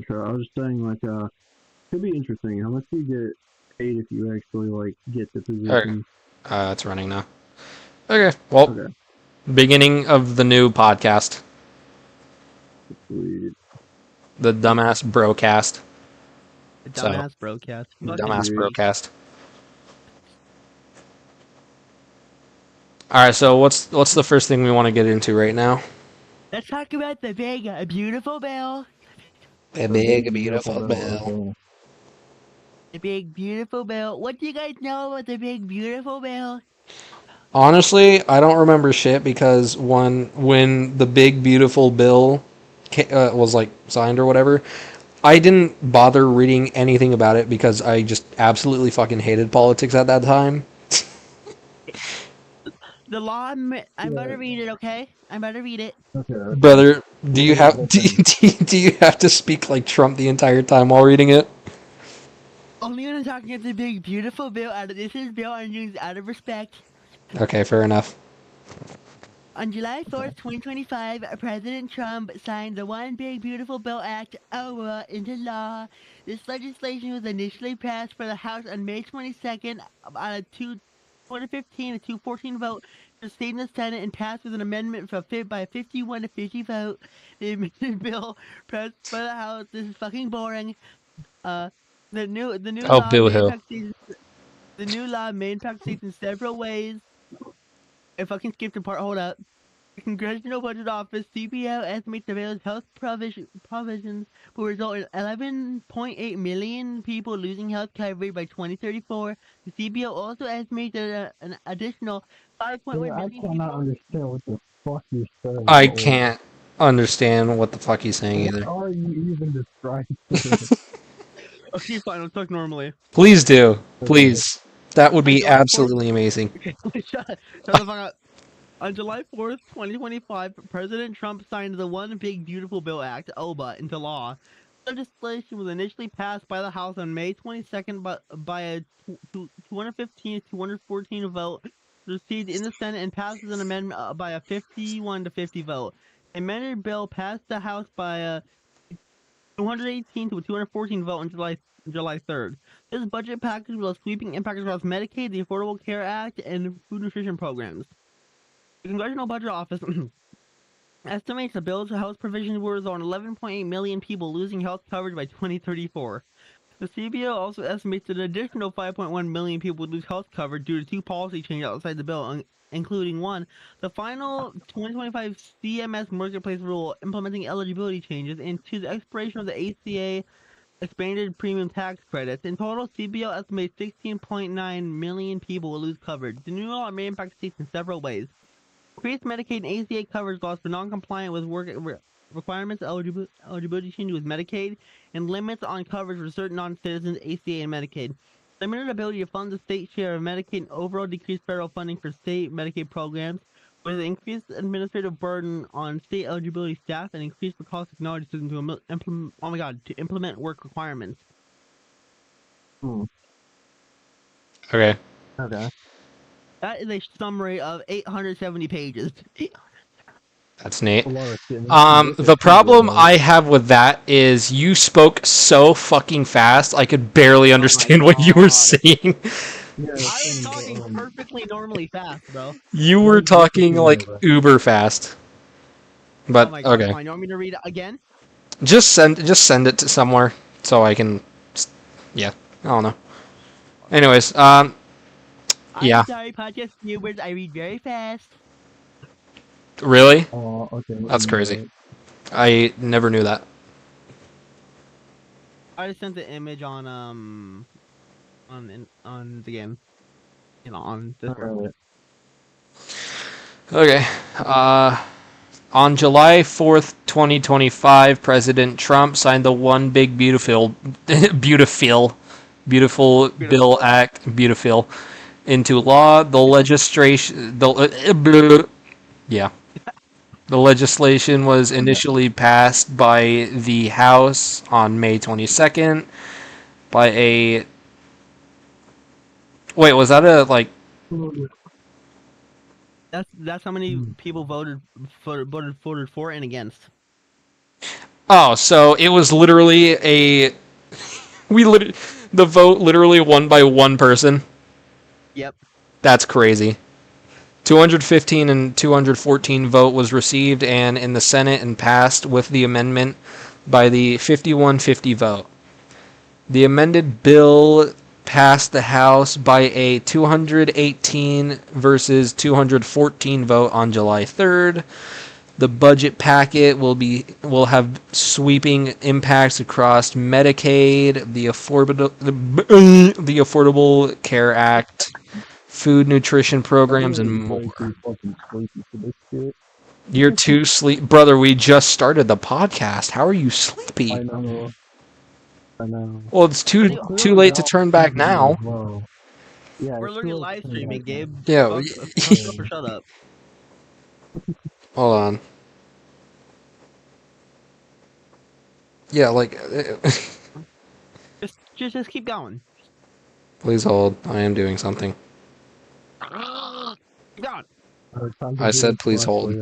intro. I was just saying, like, could be interesting. How much do you get paid if you actually like get the Okay, position? it's running now. Okay, well, Okay, beginning of the new podcast, sweet. the Dumbass Brocast. The So, dumbass broadcast. Fucking Dumbass Agreed. Brocast. All right, so what's the first thing we want to get into right now? Let's talk about the big, beautiful bill. A The big, beautiful beautiful bill. bill. Okay. The big, beautiful bill. What do you guys know about the big, beautiful bill? Honestly, I don't remember shit because when the big, beautiful bill was like signed or whatever, I didn't bother reading anything about it because I just absolutely fucking hated politics at that time. The law, I'm about Yeah. to read it, okay? I'm about to read it. Okay. Brother, do you Read the have whole do thing. do you have to speak like Trump the entire time while reading it? Only when I'm talking about the big, beautiful bill, this is bill I'm doing out of respect. Okay, fair enough. On July 4th, 2025, President Trump signed the One Big Beautiful Bill Act, OWA, into law. This legislation was initially passed by the House on May 22nd on a 2015 to 214 vote to stay in the Senate and passed with an amendment by a 51 to 50 vote. The amended bill passed by the House. This is fucking boring. Uh, the new Oh, law boo may hoo. impact states. The new law may impact states in several ways. I fucking skipped a part. Hold up. The Congressional Budget Office (CBO) estimates the bill's health provisions will result in 11.8 million people losing health coverage by 2034. The CBO also estimates that an additional 5.1 Yeah, I million cannot people. understand what the fuck you're saying. I Or can't understand what the fuck he's saying what either. are you even describing? Okay, fine. Let's talk normally. Please do. Okay. Please. That would On be July 4th. absolutely amazing. Okay, shut the fuck up. On July 4th, 2025, President Trump signed the One Big Beautiful Bill Act, OBA, into law. Legislation was initially passed by the House on May 22nd by a 215 to 214 vote, received in the Senate and passed as an amendment by a 51 to 50 vote. The amended bill passed the House by a 218 to 214 vote on July 3rd. This budget package will have sweeping impacts across Medicaid, the Affordable Care Act, and food nutrition programs. The Congressional Budget Office estimates the bill's House provisions will result in 11.8 million people losing health coverage by 2034. The CBO also estimates that an additional 5.1 million people would lose health coverage due to two policy changes outside the bill, including one, the final 2025 CMS Marketplace rule implementing eligibility changes, and two, the expiration of the ACA expanded premium tax credits. In total, CBO estimates 16.9 million people will lose coverage. The new law may impact states in several ways. Increased Medicaid and ACA coverage laws for non-compliant with work requirements, eligibility change with Medicaid, and limits on coverage for certain non-citizens, ACA and Medicaid. Limited ability to fund the state share of Medicaid and overall decreased federal funding for state Medicaid programs, with increased administrative burden on state eligibility staff and increased the cost of technology systems to implement work requirements. Hmm. Okay. Okay. That is a summary of 870 pages. That's neat. A lot of shit. The problem I have with that is you spoke so fucking fast, I could barely understand what you were God. saying. Yeah, I was talking perfectly normally fast, bro. You were talking like uber fast. But Oh my god, okay. fine. You want me to read it again? Just send it to somewhere so I can yeah, I don't know. Anyways, yeah. I'm sorry, podcast viewers. I read very fast. Really? Oh, okay. That's crazy. I never knew that. I just sent the image on the game. You know, on Discord. Okay. On July 4th, 2025, President Trump signed the One Big Beautiful Bill Act into law. The legislation was initially passed by the House on May 22nd by a Wait, was that a like That's how many people voted for and against. Oh, so it was literally the vote literally won by one person. Yep. That's crazy. 215 and 214 vote was received and in the Senate and passed with the amendment by the 51-50 vote. The amended bill passed the House by a 218 versus 214 vote on July 3rd. The budget packet will have sweeping impacts across Medicaid, the Affordable Care Act, food nutrition programs, and more. You're too sleep, brother. We just started the podcast. How are you sleepy? I know. Well, it's too late to turn back now. Well, yeah, We're learning live streaming, Gabe. Yeah. Shut up or shut up. Hold on. Yeah, like. Just keep going. Please hold. I am doing something. Keep going. I said please hold.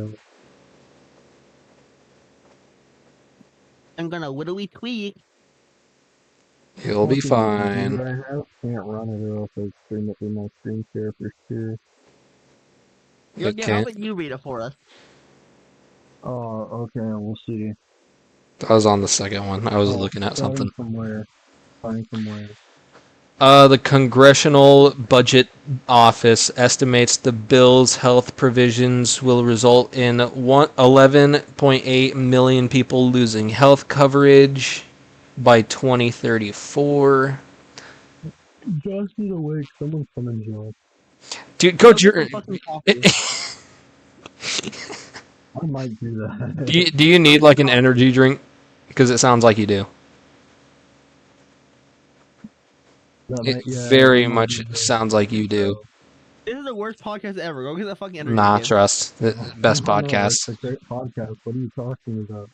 I'm gonna widowy tweak. You'll be fine. I can't run it or else I stream it through my screen share for sure. How Okay. about you read it for us? Oh, okay, we'll see. I was on the second one. I was looking at something. Find somewhere. The Congressional Budget Office estimates the bill's health provisions will result in 11.8 million people losing health coverage by 2034. Josh need to wake. Someone's coming, Josh. Dude, go your. I might do that. Do you need like an energy drink? Because it sounds like you do. It very much sounds like you do. This is the worst podcast ever. Go get that fucking energy. Nah, Gabe. trust. The best No, podcast. it's a great podcast. What are you talking about?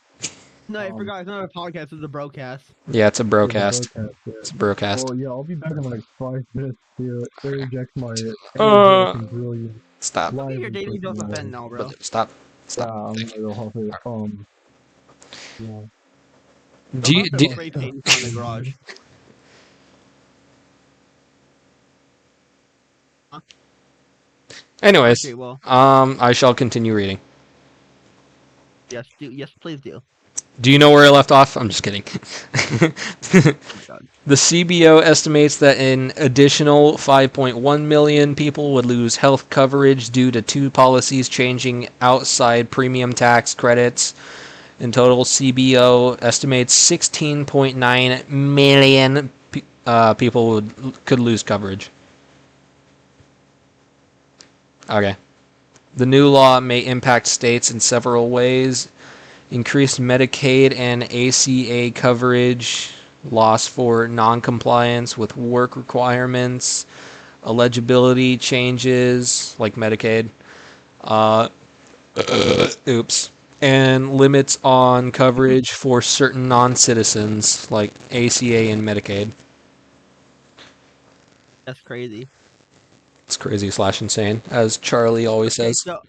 No, I forgot. It's not a podcast. It's a broadcast. Yeah, it's a broadcast. Yeah. It's a broadcast. Well, yeah, I'll be back in like 5 minutes to interject my brilliant Stop. Look at live your daily dose of impersonation. fentanyl, bro. Stop. Yeah, Stop. I'm Thank gonna go help it. Yeah. Do you, do, Spray paint in front of the garage. anyways, Okay, well, I shall continue reading. yes, please do. Do you know where I left off? I'm just kidding. God. The CBO estimates that an additional 5.1 million people would lose health coverage due to two policies changing outside premium tax credits. In total, CBO estimates 16.9 million people could lose coverage. Okay. The new law may impact states in several ways. Increased Medicaid and ACA coverage, loss for non-compliance with work requirements, eligibility changes like Medicaid, and limits on coverage for certain non-citizens like ACA and Medicaid. That's crazy. It's crazy / insane, as Charlie always says. So,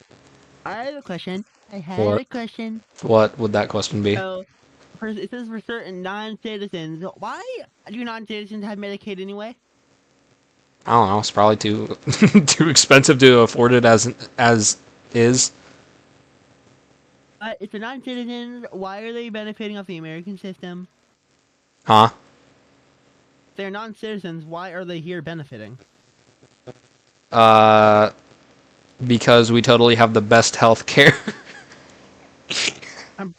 I have a question. What would that question be? So, it says for certain non-citizens. Why do non-citizens have Medicaid anyway? I don't know. It's probably too too expensive to afford it as is. If they're non-citizens, why are they benefiting off the American system? Huh? If they're non-citizens, why are they here benefiting? Because we totally have the best health care.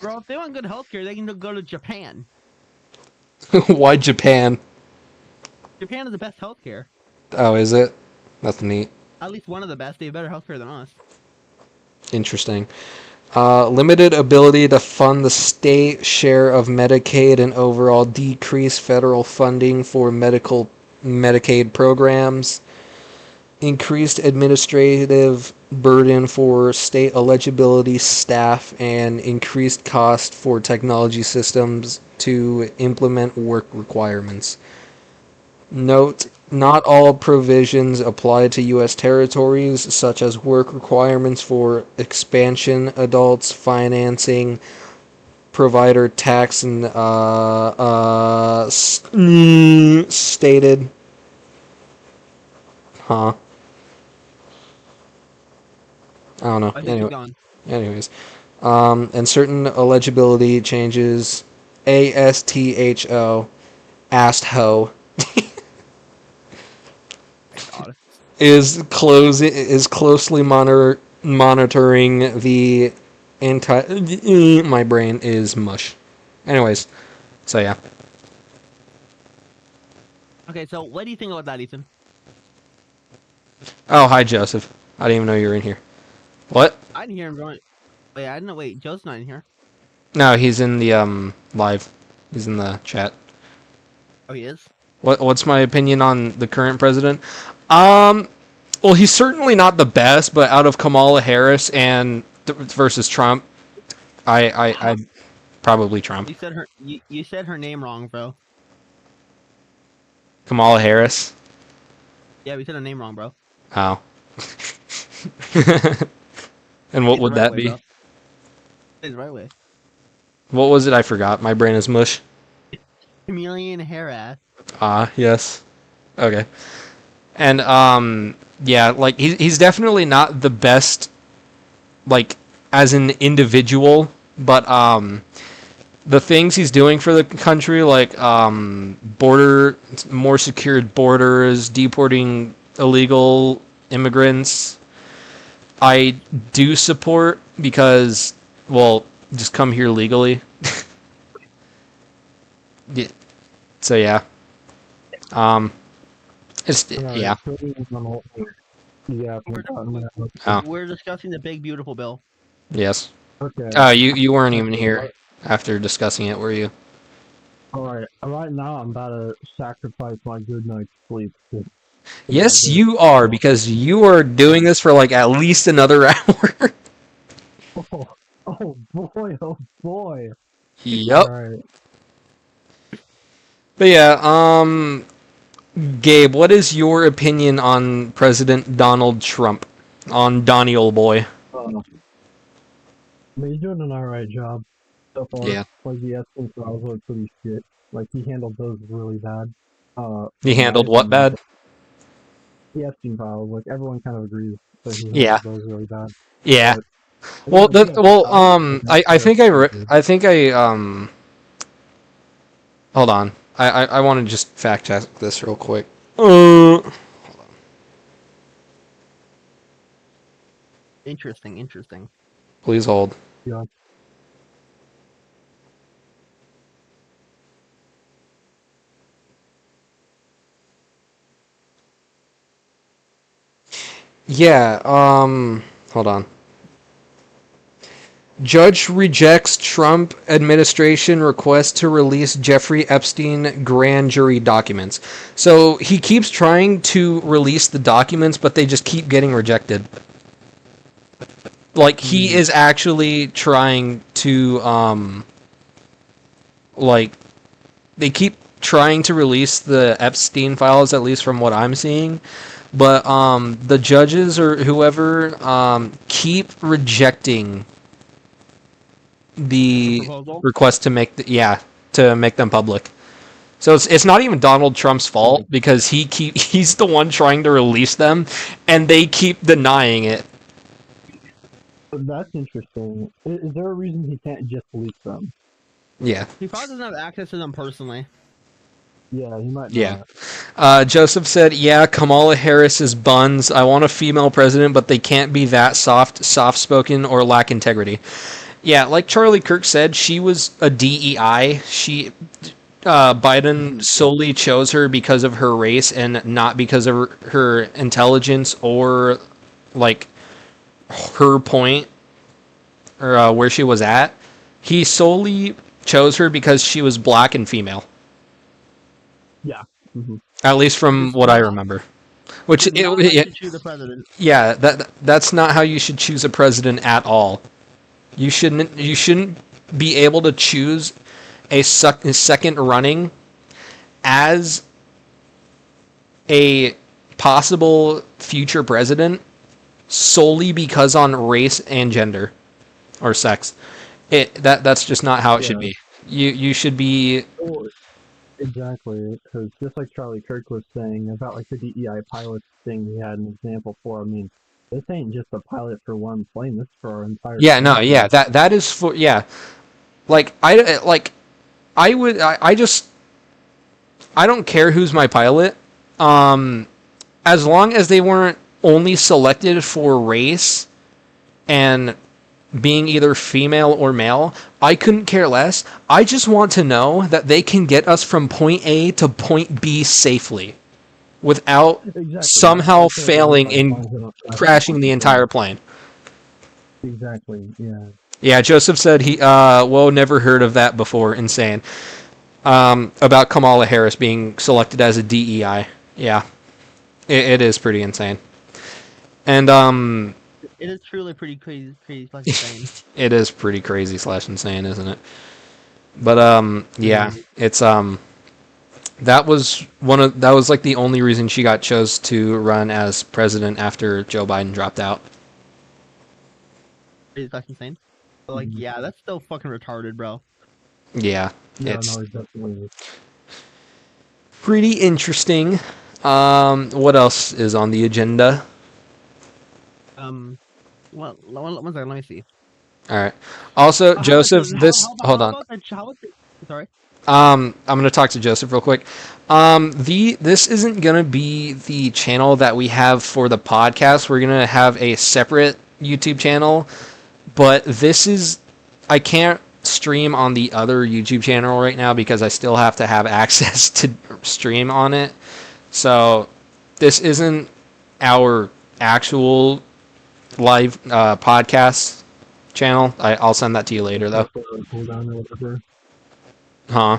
Bro, if they want good healthcare, they can go to Japan. Why Japan? Japan is the best healthcare. Oh, is it? That's neat. At least one of the best. They have better healthcare than us. Interesting. Limited ability to fund the state share of Medicaid and overall decreased federal funding for Medicaid programs. Increased administrative burden for state eligibility staff and increased cost for technology systems to implement work requirements. Note, not all provisions apply to U.S. territories, such as work requirements for expansion, adults, financing, provider tax and stated. Huh. I don't know. I think Anyway. you're gone. Anyways, and certain eligibility changes. ASTHO, asked ho, God. is closely monitoring the my brain is mush. Anyways, so yeah. Okay, so what do you think about that, Ethan? Oh, hi Joseph. I didn't even know you were in here. What? I didn't hear him going. Wait, I didn't know. Wait, Joe's not in here. No, he's in the live. He's in the chat. Oh, he is? What's my opinion on the current president? Well, he's certainly not the best, but out of Kamala Harris and versus Trump, I probably Trump. You said her name wrong, bro. Kamala Harris. Yeah, we said her name wrong, bro. Oh. And what Say it would the right that way, be? bro. Say it the right way. What was it? I forgot. My brain is mush. Chameleon hair ass. Ah, yes. Okay. And yeah, like he's definitely not the best, like as an individual, but the things he's doing for the country, like more secured borders, deporting illegal immigrants, I do support because, well, just come here legally. Yeah. So yeah, it's yeah. Yeah. Oh. We're discussing the big beautiful bill. Yes. Okay. Oh, you weren't even here after discussing it, were you? Alright, right now I'm about to sacrifice my good night's sleep. Yes, you are, because you are doing this for like at least another hour. Oh boy, oh boy. Yup. Alright. But yeah, Gabe, what is your opinion on President Donald Trump? On Donnie old boy? I mean, he's doing an alright job so far. Yeah. Like, the Epstein files are pretty shit. Like, he handled those really bad. He handled what bad? The Epstein files, like, everyone kind of agrees that he Yeah. handled those really bad. Yeah. But, I think hold on. I want to just fact check this real quick. Interesting. Please hold. Yeah. Yeah, hold on. Judge rejects Trump administration request to release Jeffrey Epstein grand jury documents. So he keeps trying to release the documents, but they just keep getting rejected. Like, he is actually trying to, like, they keep trying to release the Epstein files, at least from what I'm seeing. But, the judges or whoever, keep rejecting the Proposal? request to make to make them public. So it's not even Donald Trump's fault, because he's the one trying to release them, and they keep denying it. That's interesting. Is there a reason he can't just leak them? Yeah. He probably doesn't have access to them personally. Yeah, he might. Yeah. Not. Joseph said, yeah, Kamala Harris is buns. I want a female president, but they can't be that soft-spoken, or lack integrity. Yeah, like Charlie Kirk said, she was a DEI. Biden solely chose her because of her race and not because of her intelligence or, like, her point or where she was at. He solely chose her because she was black and female. Yeah. Mm-hmm. At least from what I remember. Which Choose the president. yeah, that's not how you should choose a president at all. You shouldn't be able to choose a second running as a possible future president solely because on race and gender or sex. That's just not how it should Yeah. be. You should be. Well, exactly, because just like Charlie Kirk was saying about like the DEI pilot thing, he had an example for. I mean, this ain't just a pilot for one plane. This is for our entire Yeah, no, yeah, country. that is for, yeah. Like I would I just I don't care who's my pilot. Um, as long as they weren't only selected for race and being either female or male, I couldn't care less. I just want to know that they can get us from point A to point B safely without Exactly. somehow That's what it is, failing like, as in long as they don't crash crashing the into entire plane. Exactly. Yeah. Yeah, Joseph said he well, never heard of that before. Insane. About Kamala Harris being selected as a DEI. Yeah, it is pretty insane. And It is truly pretty crazy, fucking insane. it is pretty crazy / insane, isn't it? But yeah, it's that was like the only reason she got chose to run as president after Joe Biden dropped out. Crazy fucking insane. But like, yeah, that's still fucking retarded, bro. Yeah, Yeah. it's No, it definitely is. pretty interesting. What else is on the agenda? Well, one second, let me see. All right. Also, Joseph, hold on. Sorry. I'm gonna talk to Joseph real quick. This isn't gonna be the channel that we have for the podcast. We're gonna have a separate YouTube channel, but I can't stream on the other YouTube channel right now because I still have to have access to stream on it. So this isn't our actual live podcast channel. I'll send that to you later though. Cooldown or whatever. Huh?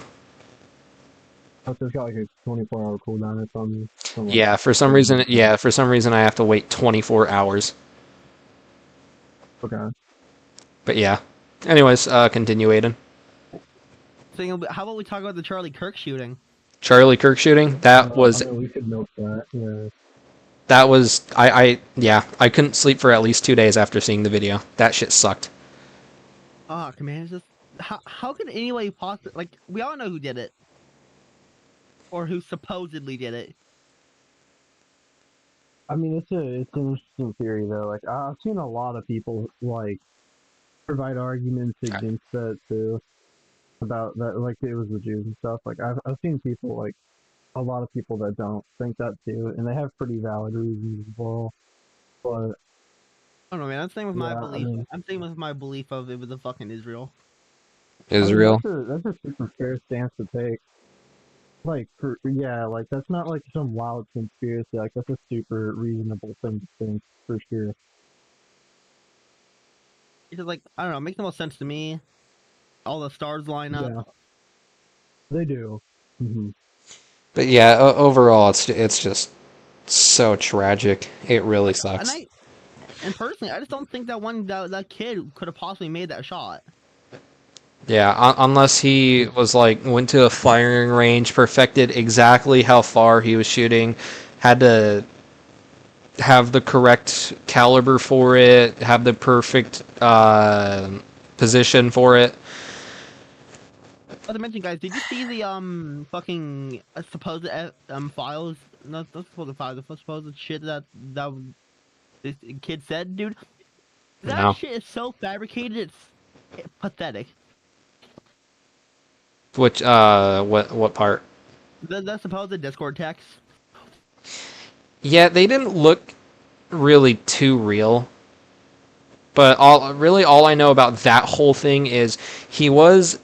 It's got like a 24-hour cooldown or something. Yeah, for some reason I have to wait 24 hours. Okay. But yeah. Anyways, continue, Aiden. How about we talk about the Charlie Kirk shooting? Charlie Kirk shooting? That was I mean, we could milk that. Yeah. that was I couldn't sleep for at least 2 days after seeing the video. That shit sucked. Fuck, man, it's just how could anybody possibly, like, we all know who did it, or who supposedly did it. I mean, it's an interesting theory though. Like I've seen a lot of people like provide arguments against that too, about that, like it was the Jews and stuff. Like I've seen people, like a lot of people that don't think that too, and they have pretty valid reasons as well. But I don't know, man. I'm staying with my Yeah, I belief. mean- I'm staying with my belief of it was a fucking Israel. Israel. I mean, that's a super fair stance to take. Like, like that's not like some wild conspiracy. Like that's a super reasonable thing to think for sure. It's just like, I don't know, it makes the most sense to me. All the stars line up. Yeah, they do. Hmm. But yeah, overall it's just so tragic. It really sucks. And personally, I just don't think that kid could have possibly made that shot. Yeah, unless he was like went to a firing range, perfected exactly how far he was shooting, had to have the correct caliber for it, have the perfect position for it. Not to mention, guys, did you see the fucking supposed files? Not supposed files, the supposed shit that this kid said, dude. That No. shit is so fabricated. It's pathetic. Which what part? The supposed Discord text. Yeah, they didn't look really too real. But all I know about that whole thing is he was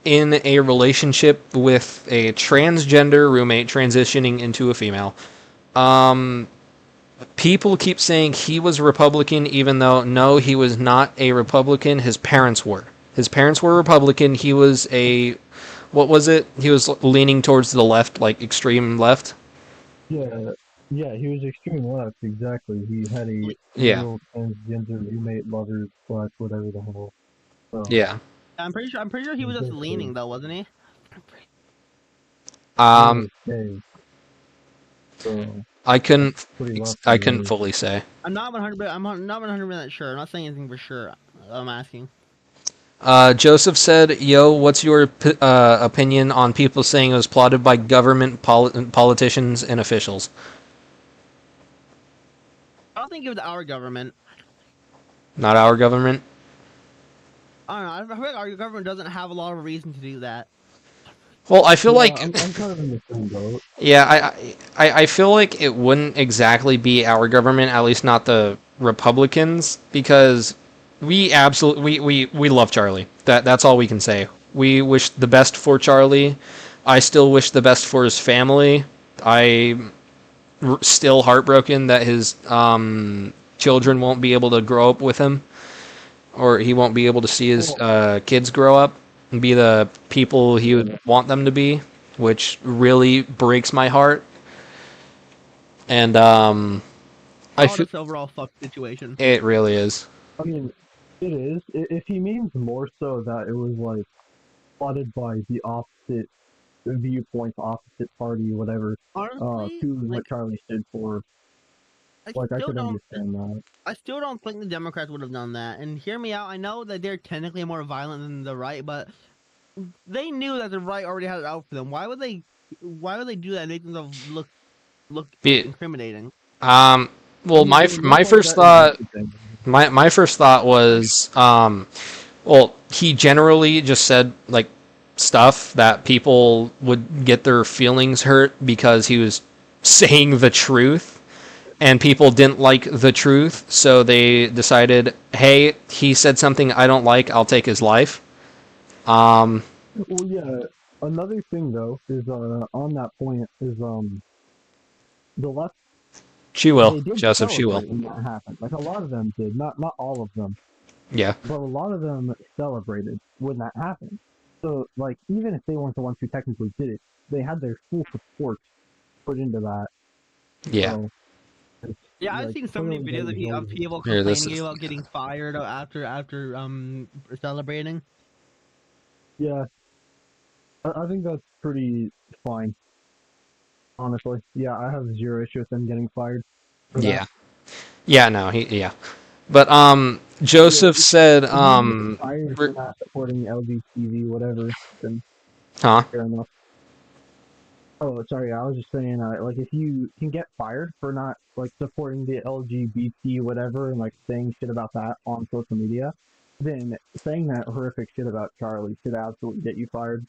in a relationship with a transgender roommate transitioning into a female. People keep saying he was Republican, even though no, he was not a Republican. His parents were. His parents were Republican. He was what was it? He was leaning towards the left, like extreme left. Yeah, he was extreme left. Exactly. He had a real transgender roommate, lover, / whatever the hell. So, Yeah. I'm pretty sure he was just leaning though, wasn't he? okay. So, I couldn't pretty left. fully say. I'm not 100%. I'm not 100% sure. I'm not saying anything for sure. I'm asking. Joseph said, "Yo, what's your opinion on people saying it was plotted by government politicians and officials?" I don't think it was our government. Not our government. I don't know. I feel like our government doesn't have a lot of reason to do that. Well, I feel like I'm kind of in the same boat. yeah, I feel like it wouldn't exactly be our government, at least not the Republicans, because we absolutely we love Charlie. That's all we can say. We wish the best for Charlie. I still wish the best for his family. I'm still heartbroken that his children won't be able to grow up with him, or he won't be able to see his kids grow up and be the people he would want them to be, which really breaks my heart. And I feel This overall fuck situation. it really is. I mean, it is. If he means more so that it was like plotted by the opposite viewpoints, opposite party, whatever, Honestly, to like, what Charlie stood for, I like I still could don't. understand that. I still don't think the Democrats would have done that. And hear me out. I know that they're technically more violent than the right, but they knew that the right already had it out for them. Why would they? Why would they do that? And make themselves look Be- incriminating. Well, my first thought my first thought was well, he generally just said like stuff that people would get their feelings hurt because he was saying the truth, and people didn't like the truth, so they decided, hey, he said something I don't like, I'll take his life. Well, yeah. Another thing though is on that point is the left. She They will, did Joseph, she will. celebrate when that happened. Like a lot of them did, not all of them, Yeah. but a lot of them celebrated when that happened. So like even if they weren't the ones who technically did it, they had their full support put into that. Yeah. So, Yeah, I've like, seen so many clearly videos they of deserve it. people Here, this complaining is- about getting fired after celebrating. Yeah, I think that's pretty fine. Honestly, yeah, I have zero issue with them getting fired. for that. Yeah. Yeah, no, yeah. But Joseph said If you get fired for not supporting LGBT, whatever, then huh? fair enough. Oh, sorry, I was just saying, like, if you can get fired for not, like, supporting the LGBT, whatever, and, like, saying shit about that on social media, then saying that horrific shit about Charlie should absolutely get you fired.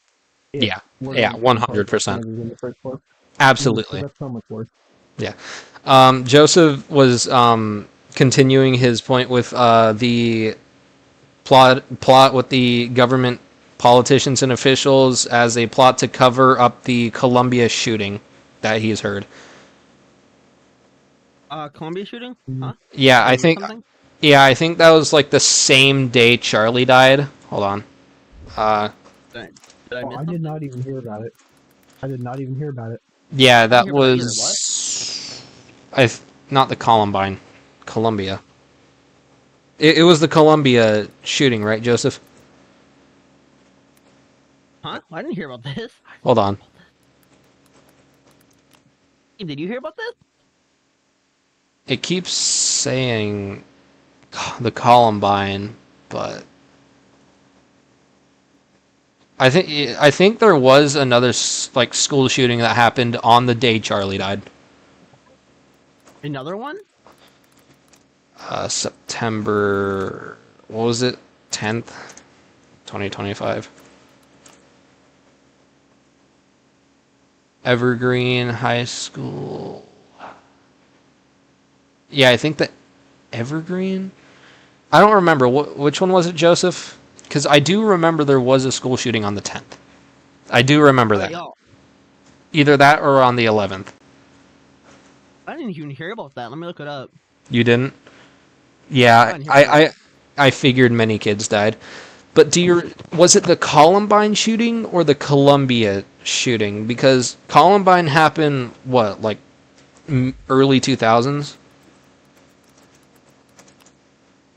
if Yeah. we're Yeah, gonna 100%. in the first place. Absolutely. That's so much worse. Joseph was continuing his point with the plot with the government politicians and officials as a plot to cover up the Columbia shooting that he's heard. Columbia shooting? Mhm. Huh? Yeah, I Or think something? I think that was like the same day Charlie died. Hold on. Did I Oh, miss I did something? not even hear about it. I did not even hear about it. Yeah, that hear about either, was not the Columbine, Columbia. It was the Columbia shooting, right, Joseph? Huh? I didn't hear about this. Hold on. Did you hear about this? It keeps saying the Columbine, but I think there was another like school shooting that happened on the day Charlie died. Another one? September, what was it? 10th, 2025. Evergreen High School. Yeah, I think that Evergreen. I don't remember which one was it, Joseph? Because I do remember there was a school shooting on the 10th. I do remember that. Yo, Either that or on the 11th. I didn't even hear about that. Let me look it up. You didn't? Yeah, didn't hear about I figured many kids died. But was it the Columbine shooting or the Columbia shooting? Because Columbine happened, what, like early 2000s?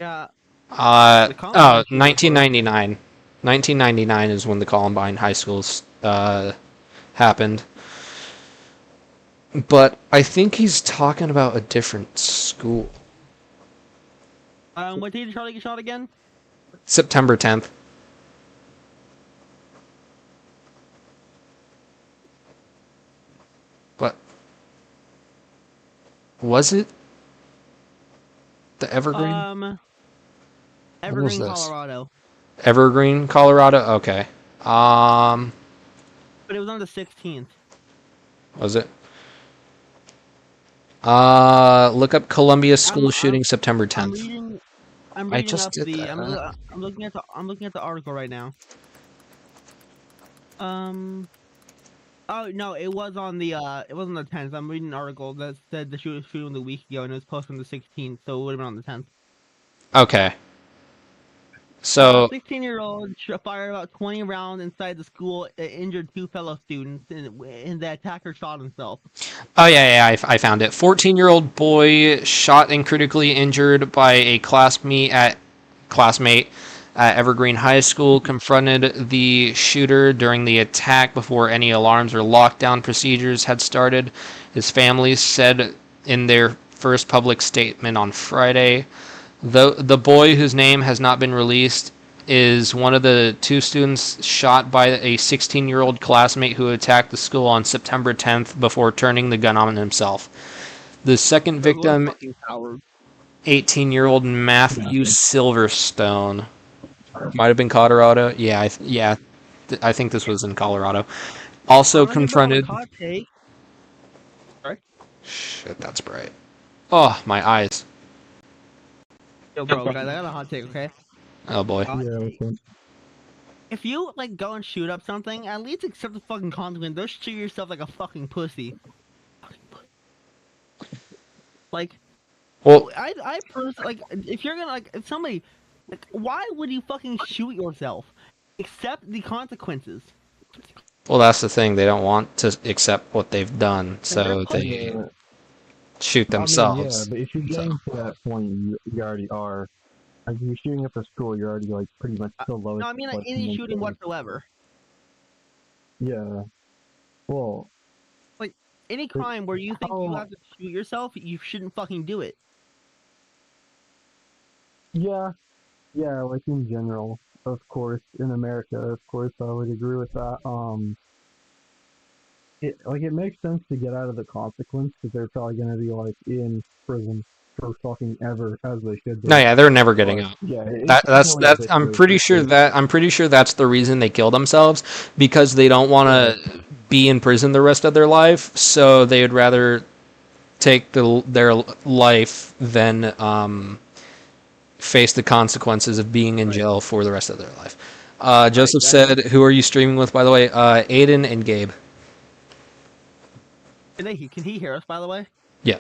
Yeah. Oh, Columbine shooting 1999. 1999 is when the Columbine high schools happened. But I think he's talking about a different school. What day did Charlie get shot again? September 10th. But was it the Evergreen? Evergreen, this? Colorado. Evergreen, Colorado. Okay. But it was on the 16th. Was it? Look up Columbia school shooting September 10th. I'm I reading just up did the. that. I'm looking at the article right now. Oh no, it was on the. It wasn't on the 10th. I'm reading an article that said the shooting the week ago, and it was posted on the 16th, so it would have been on the 10th. Okay. So 16-year-old fired about 20 rounds inside the school, injured 2 fellow students, and the attacker shot himself. oh yeah, I found it. 14-year-old boy shot and critically injured by a classmate at Evergreen High School confronted the shooter during the attack before any alarms or lockdown procedures had started. His family said in their first public statement on Friday. The boy, whose name has not been released, is one of the 2 students shot by a 16-year-old classmate who attacked the school on September 10th before turning the gun on himself. The second victim, 18-year-old Matthew Silverstone, might have been Colorado. Yeah, I think this was in Colorado. Also confronted. Shit, that's bright. Oh, my eyes. Yo, bro, guys, I got a hot take, okay? Oh boy. If you like go and shoot up something, at least accept the fucking consequence. Don't shoot yourself like a fucking pussy. Like, well, I personally, like, if you're gonna if somebody, like, why would you fucking shoot yourself? Accept the consequences. Well, that's the thing. They don't want to accept what they've done, so they shoot themselves. Yeah, but if you're getting to that point, you already are. Like, if you're shooting up a school, you're already, like, pretty much the lowest. No, I mean, like, any shooting whatsoever. Yeah. Well. Like, any crime where you think you have to shoot yourself, you shouldn't fucking do it. Yeah. Yeah, like, in general, of course, in America, of course, I would agree with that. It makes sense to get out of the consequence because they're probably going to be like in prison for fucking ever, as they should be. No, yeah, they're never getting out. Yeah, that's I'm pretty sure that's the reason they kill themselves, because they don't want to be in prison the rest of their life, so they would rather take their life than face the consequences of being in jail for the rest of their life. Joseph said, "Who are you streaming with, by the way?" Aiden and Gabe. Can he hear us, by the way? Yeah,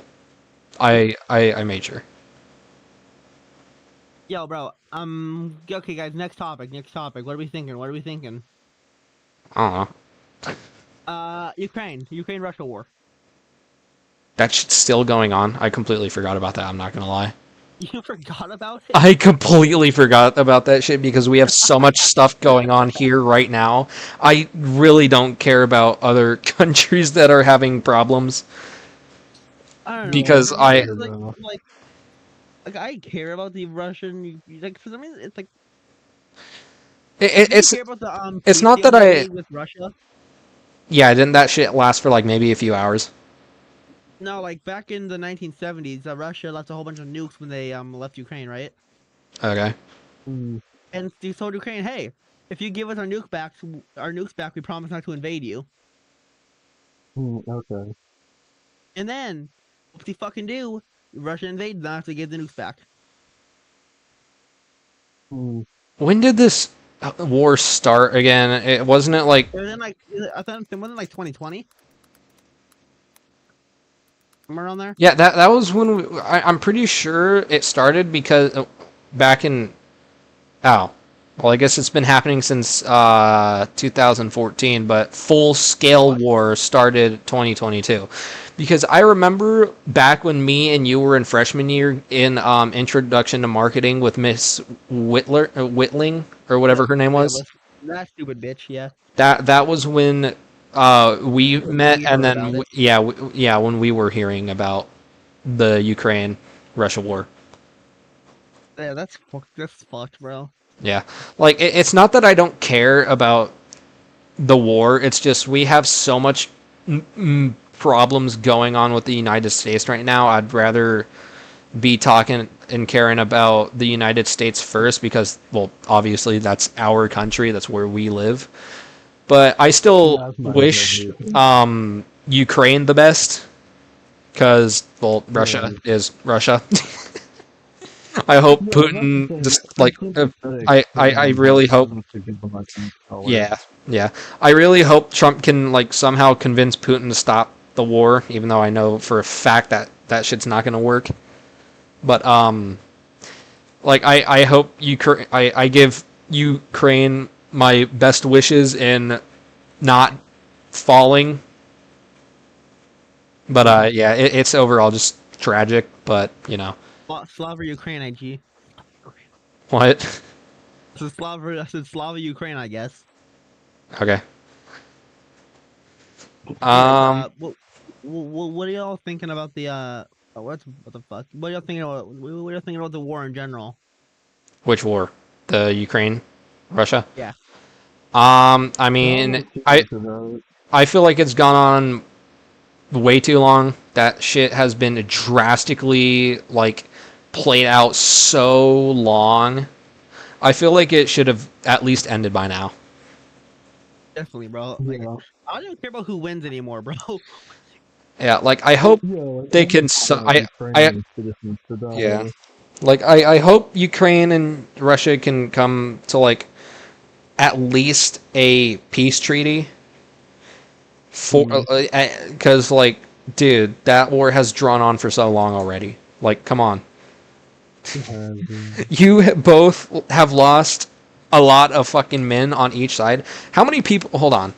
I made sure. Yo, bro. Okay, guys. Next topic. What are we thinking? I don't know. Ukraine, Russia war. That shit's still going on. I completely forgot about that. I'm not gonna lie. You forgot about it? I completely forgot about that shit because we have so much stuff going on here right now. I really don't care about other countries that are having problems. I don't know. Because I care about the Russian, like, for some reason it's like it's not that I with Russia. Yeah, didn't that shit last for like maybe a few hours? No, like back in the 1970s, Russia left a whole bunch of nukes when they left Ukraine, right? Okay. And they told Ukraine, "Hey, if you give us our nukes back, we promise not to invade you." Okay. And then, what they fucking do? Russia invades them after they give the nukes back. When did this war start again? Wasn't it like? I thought it wasn't like 2020. Somewhere around there. Yeah, that was when I'm pretty sure it started because back in. Oh, well, I guess it's been happening since 2014, but full-scale war started 2022. Because I remember back when me and you were in freshman year in Introduction to Marketing with Miss Whitling, or whatever her name was. That stupid bitch, yeah. That was when we met, and then when we were hearing about the Ukraine-Russia war. Yeah, that's fucked, bro. Yeah, like it's not that I don't care about the war. It's just we have so much problems going on with the United States right now, I'd rather be talking and caring about the United States first because, well, obviously that's our country, that's where we live. But I Yeah, still that's my wish opinion. Ukraine the best because, well, Russia Yeah. is Russia. I hope Yeah, that's the Putin thing. just I'm like sympathetic I to really hope Putin to give them like some color. yeah, yeah. I really hope Trump can like somehow convince Putin to stop the war, even though I know for a fact that that shit's not going to work. But like I hope I give Ukraine my best wishes in not falling. But yeah, it's overall just tragic. But you know Slava Ukraine, IG. what? I said Slava Ukraine, I guess. Okay. Anyways, Um, what are y'all thinking about the what the fuck? What are y'all thinking about? What are you thinking about the war in general? which war? The Ukraine, Russia. Yeah. I I don't mean, know too much about it. I feel like it's gone on way too long. That shit has been drastically like played out so long. I feel like it should have at least ended by now. Definitely, bro. Like, Yeah. I don't even care about who wins anymore, bro. Yeah, like I hope Yeah, like they I can. just want I Ukrainian citizens to yeah, die. like I hope Ukraine and Russia can come to like at least a peace treaty for because like dude, that war has drawn on for so long already. Like, come on. You both have lost a lot of fucking men on each side. How many people? Hold on.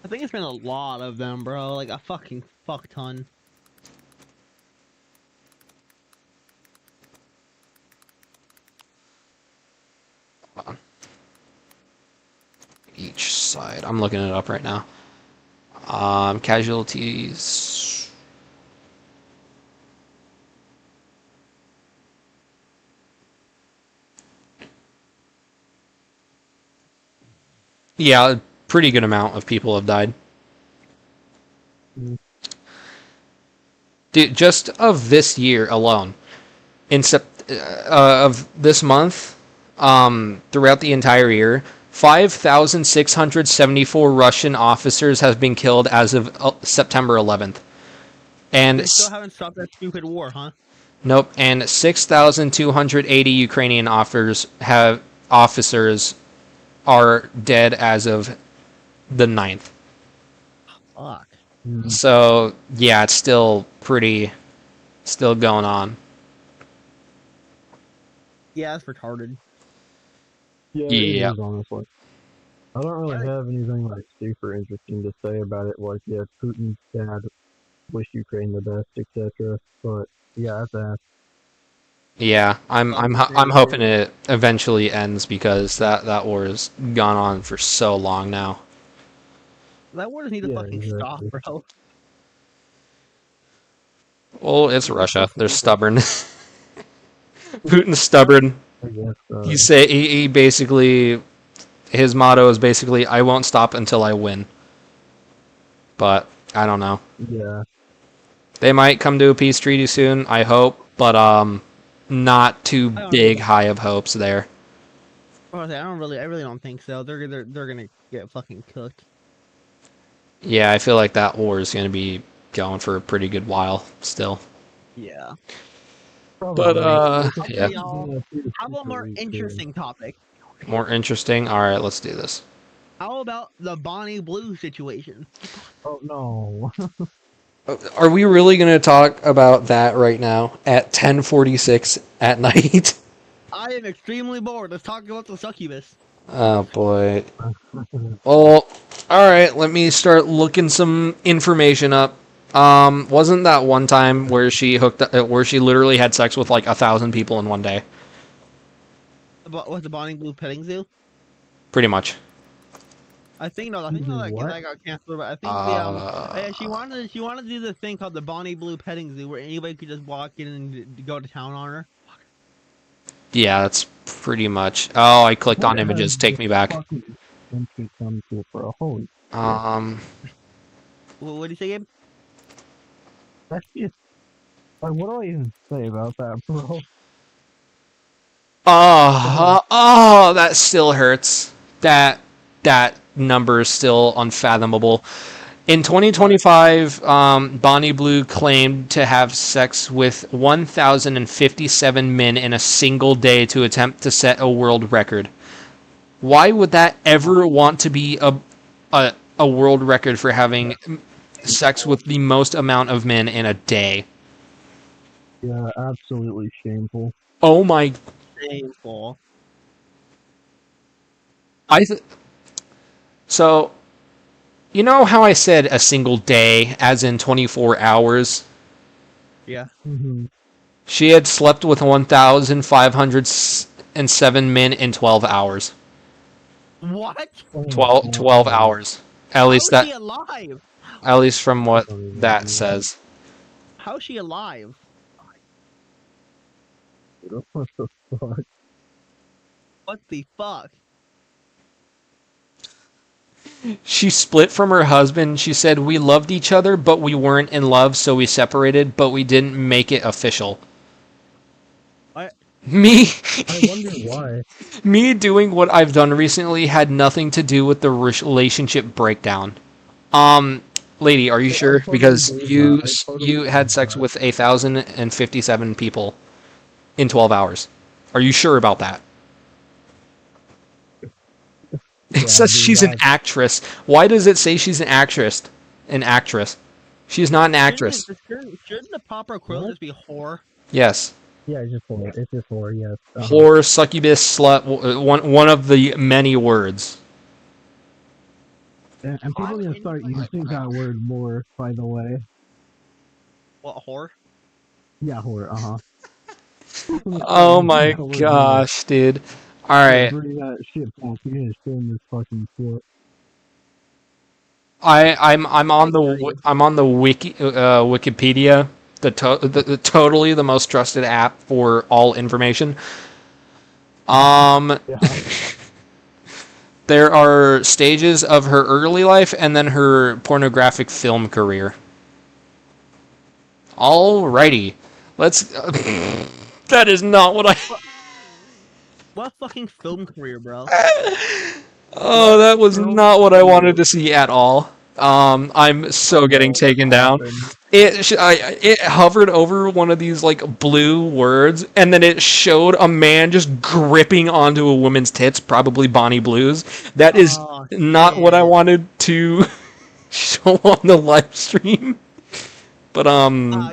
I think it's been a lot of them, bro. Like a fucking fuck ton. Each side. I'm looking it up right now. Casualties. Yeah, a pretty good amount of people have died. Mm. Dude, just of this year alone, of this month, throughout the entire year, 5,674 Russian officers have been killed as of September 11th, and They still haven't stopped that stupid war, huh? nope, and 6,280 Ukrainian officers are dead as of the 9th. Fuck. So yeah, it's still going on. Yeah, that's retarded. Yeah, Yeah. it is honestly. I don't really have anything like super interesting to say about it. Like, yeah, Putin's dad wish Ukraine the best, etc. But yeah, that's Yeah, I'm hoping it eventually ends because that war has gone on for so long now. That war doesn't need to Yeah, fucking stop, exactly. bro. Well, it's Russia. They're stubborn. Putin's stubborn. I guess. He basically his motto is basically I won't stop until I win. But I don't know. Yeah. They might come to a peace treaty soon, I hope, but not too big high of hopes there. I really don't think so. They're gonna get fucking cooked. Yeah, I feel like that war is going to be going for a pretty good while still. Yeah. But yeah. How about a more interesting topic? More interesting. All right, let's do this. How about the Bonnie Blue situation? Oh no. Are we really going to talk about that right now at 10:46 at night? I am extremely bored. Let's talk about the succubus. Oh boy. Well, all right. Let me start looking some information up. Wasn't that one time where she where she literally had sex with like 1,000 people in one day? What the Bonnie Blue petting zoo? Pretty much. I think that got canceled, but I think she wanted to do the thing called the Bonnie Blue petting zoo where anybody could just walk in and go to town on her. Yeah, that's pretty much. Oh, I clicked on images. Take me back. What do you say, Gabe? That's just like, what do I even say about that, bro? Oh, that still hurts. That number is still unfathomable. In 2025, Bonnie Blue claimed to have sex with 1,057 men in a single day to attempt to set a world record. Why would that ever want to be a world record for having sex with the most amount of men in a day? Yeah, absolutely shameful. Oh my! Shameful. So, you know how I said a single day, as in 24 hours? Yeah. Mm-hmm. She had slept with 1,507 men in 12 hours. What? 12 hours. At least How is that, she alive? at least from what that says. How is she alive? What the fuck? What the fuck? She split from her husband. She said, "We loved each other, but we weren't in love, so we separated, but we didn't make it official." Me, I wonder why. me doing what I've done recently had nothing to do with the relationship breakdown. Lady, are you sure? Because you had sex with 1,057 people in 12 hours. Are you sure about that? It says she's an actress. Why does it say she's an actress? An actress. She's not an actress. Shouldn't the proper equivalent just be whore? Yes. Yeah, it's just whore. It's just whore, yes. Whore, succubus, slut, one of the many words. And people need to start using that word more, by the way. What, whore? Yeah, whore, Oh my gosh, dude. Alright. Bring that shit back in this fucking shit. I'm on the Wikipedia, the totally the most trusted app for all information. Yeah. There are stages of her early life and then her pornographic film career. Alrighty. Let's that is not what I What fucking film career, bro? Oh, that was not what I wanted to see at all. I'm so getting taken down. It hovered over one of these like blue words, and then it showed a man just gripping onto a woman's tits, probably Bonnie Blue's. That is not what I wanted to show on the live stream. But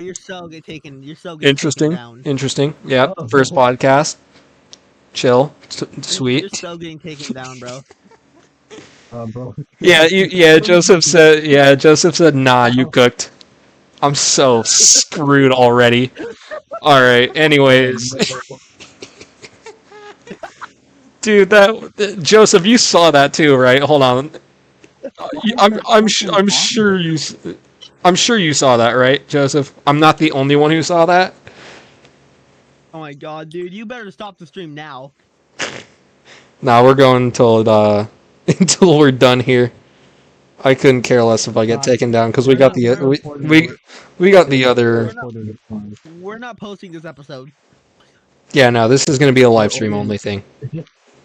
you're so getting taken. You're so getting interesting. taken down. Interesting. Yeah, first podcast. Chill, sweet. You're so getting taken down, bro. Bro. Joseph said, nah, you cooked. I'm so screwed already. Alright, anyways. Dude, Joseph, you saw that too, right? Hold on. I'm sure you saw that, right, Joseph? I'm not the only one who saw that. Oh my god, dude, you better stop the stream now. Nah, we're going until we're done here. I couldn't care less if I get taken down because we got the other. We're not posting this episode. Yeah, no, this is gonna be a live stream only thing.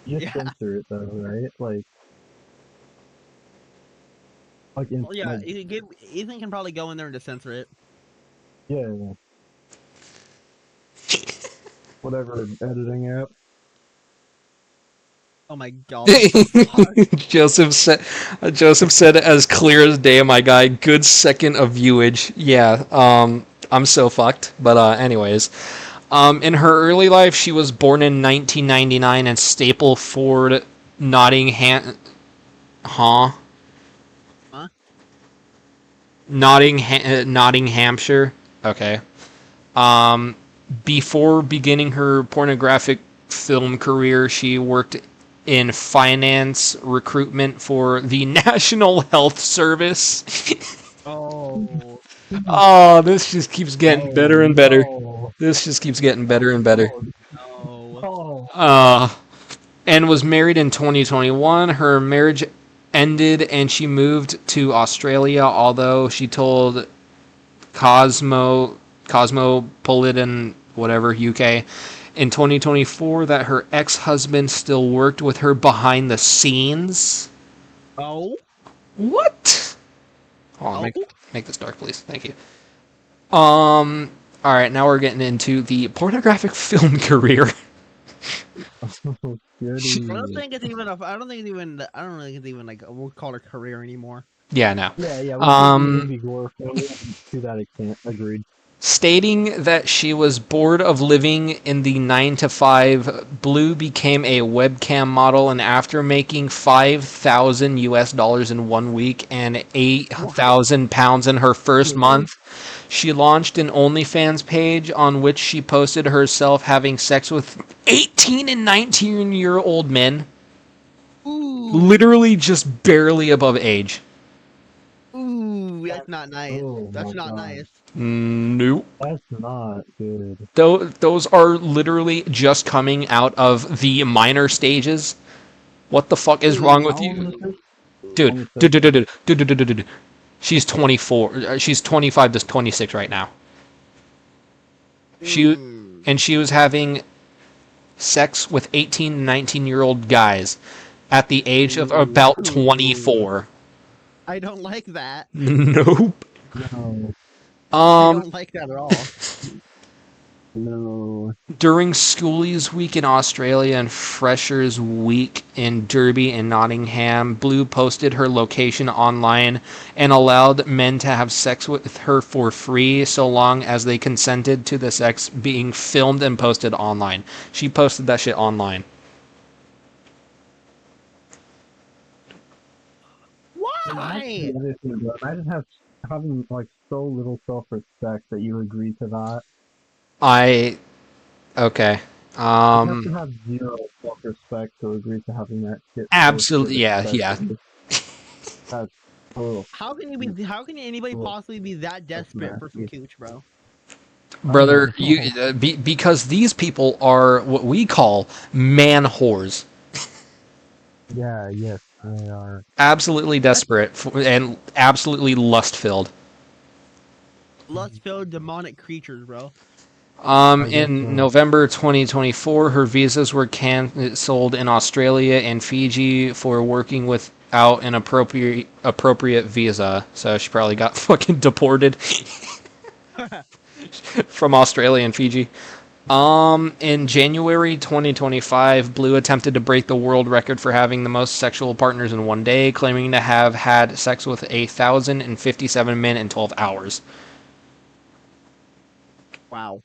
Just censor it though, right? Well, yeah, Ethan can probably go in there and just censor it. Yeah. Whatever editing app. Oh my god. Joseph said as clear as day, my guy. Good second of viewage. Yeah. I'm so fucked. But anyways, in her early life, she was born in 1999 in Stapleford, Nottingham. Nottinghamshire. Okay. Before beginning her pornographic film career, she worked in finance recruitment for the National Health Service. Oh. Oh, this just keeps getting better and better. This just keeps getting better and better. No. And was married in 2021. Her marriage ended and she moved to Australia, although she told Cosmopolitan, whatever, UK, in 2024 that her ex-husband still worked with her behind the scenes. Oh. What? Hold on, make this dark, please. Thank you. All right, now we're getting into the pornographic film career. I don't think it's even. I don't think it's even like we'll call it a career anymore. Yeah, no. Yeah. Maybe glorified to that extent. Agreed. Stating that she was bored of living in the 9 to 5, Blue became a webcam model, and after making $5,000 in 1 week and 8,000 pounds in her first month, she launched an OnlyFans page on which she posted herself having sex with 18 and 19-year-old men. Ooh. Literally just barely above age. Ooh, that's not nice. Oh, That's not God. nice. Nope. That's not good. Those are literally just coming out of the minor stages. What the fuck is wrong with you? Dude. She's 24. She's 25 to 26 right now. She was having sex with 18 and 19-year-old guys at the age of about 24. I don't like that. Nope. No. I don't like that at all. No. During Schoolies Week in Australia and Freshers Week in Derby and Nottingham, Blue posted her location online and allowed men to have sex with her for free so long as they consented to the sex being filmed and posted online. She posted that shit online. Why? Imagine having like so little self-respect that you agree to that. Okay. You have to have zero self-respect to agree to having that shit. Absolutely, yeah. That's oh, How can anybody Cool. possibly be that desperate for some nasty. cooch, bro? Brother, because these people are what we call man whores. yeah, yes, they are. Absolutely desperate and absolutely lust-filled. Lust-filled demonic creatures, bro. In November 2024, her visas were canceled in Australia and Fiji for working without an appropriate visa. So she probably got fucking deported from Australia and Fiji. In January 2025, Blue attempted to break the world record for having the most sexual partners in one day, claiming to have had sex with 1,057 men in 12 hours. Wow.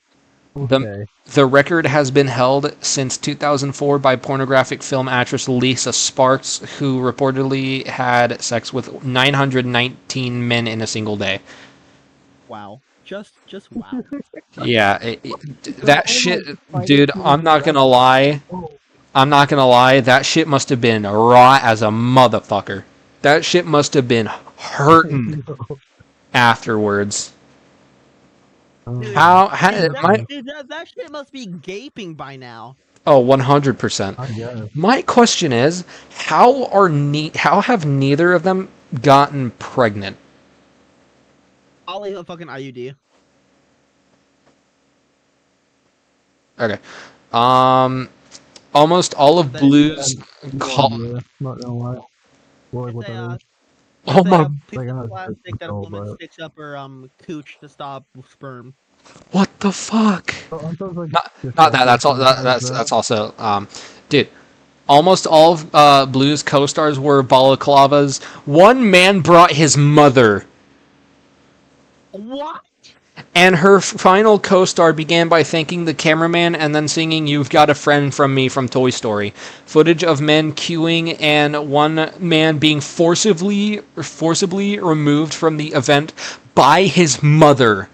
Okay. The record has been held since 2004 by pornographic film actress Lisa Sparks, who reportedly had sex with 919 men in a single day. Wow. Just wow. Yeah, that shit, dude, I'm not gonna lie. That shit must have been raw as a motherfucker. That shit must have been hurting afterwards. Dude, that shit must be gaping by now. Oh, 100%. I guess. My question is, how have neither of them gotten pregnant? I'll leave a fucking IUD. Okay. Almost all of Blue's Not gonna lie. Boy, what Say, that is. Oh my! Piece Like, I'm of not plastic that a control, woman but- sticks up her cooch to stop sperm. What the fuck? Aren't those, like, Not that. That's all. That's also. Dude, almost all of Blue's co-stars were balaclavas. One man brought his mother, What? and her final co-star began by thanking the cameraman and then singing "You've Got a Friend from Me" from Toy Story. Footage of men queuing and one man being forcibly removed from the event by his mother.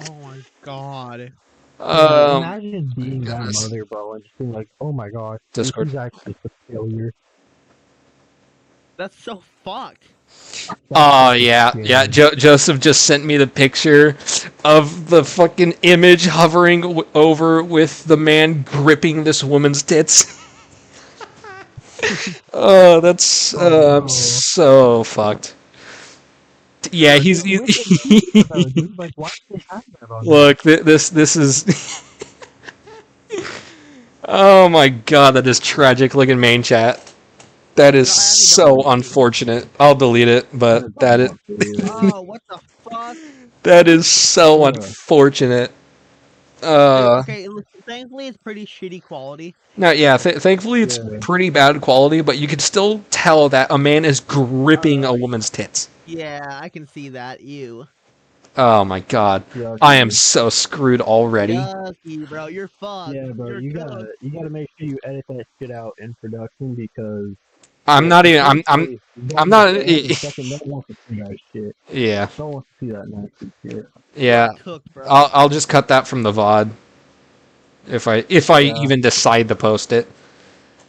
Oh my god. Imagine being that goodness. mother, bro, and just being like, oh my god, Discord. this is actually a failure. That's so fucked. Oh yeah. Joseph just sent me the picture of the fucking image hovering over with the man gripping this woman's tits. Oh, that's Oh, I'm no. so fucked. Yeah, he's Look at that, dude. Like, why did they have that on there? look. This is. Oh my god, that is tragic. Looking main chat. That is No, I actually so don't want to see it. unfortunate. I'll delete it, but that is Oh, what the fuck? that is so Yeah. unfortunate. Okay, listen, thankfully it's pretty shitty quality. No, yeah. Thankfully, it's Yeah. pretty bad quality, but you can still tell that a man is gripping a woman's tits. Yeah, I can see that. Ew. Oh my god, Yucky. I am so screwed already. Yucky, bro. You're fucked. Yeah, bro. You're You cooked. gotta make sure you edit that shit out in production because I'm not even. I'm not- Second, no one wants to see that shit. Yeah, No one wants to see that nasty shit. yeah. You're cooked, bro. I'll just cut that from the VOD if I Yeah. even decide to post it.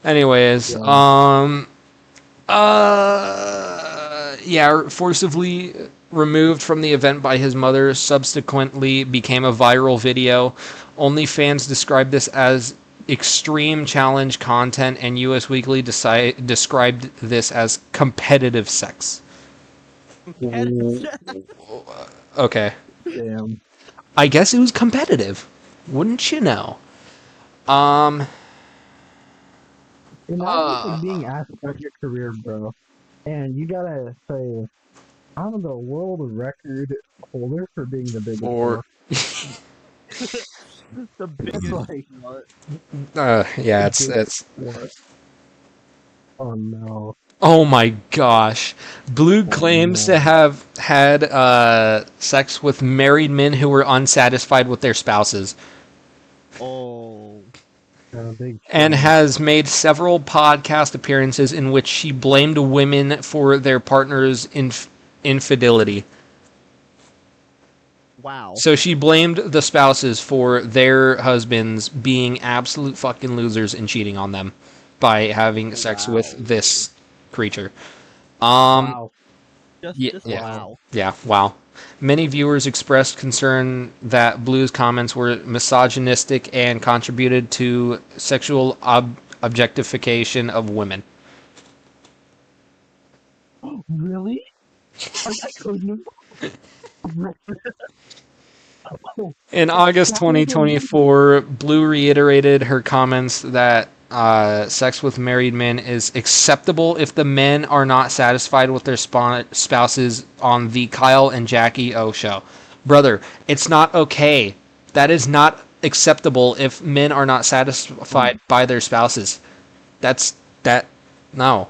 Anyways, Yeah. yeah, forcibly removed from the event by his mother, subsequently became a viral video. OnlyFans described this as extreme challenge content, and US Weekly described this as competitive sex. Okay. Damn. I guess it was competitive. Wouldn't you know? And that's like being asked about your career, bro. And you gotta say, I'm the world record holder for being the biggest. Or The biggest. like, yeah, it's what? Oh no. oh my gosh. Blue claims to have had sex with married men who were unsatisfied with their spouses Oh. Big and shit. has made several podcast appearances in which she blamed women for their partner's infidelity. Wow. So she blamed the spouses for their husbands being absolute fucking losers and cheating on them by having sex with this creature. Wow. Just yeah. wow. Yeah, wow. Many viewers expressed concern that Blue's comments were misogynistic and contributed to sexual objectification of women. Really? I couldn't have. In August 2024, Blue reiterated her comments that sex with married men is acceptable if the men are not satisfied with their spouses on the Kyle and Jackie O show. Brother, it's not okay. That is not acceptable if men are not satisfied by their spouses. No.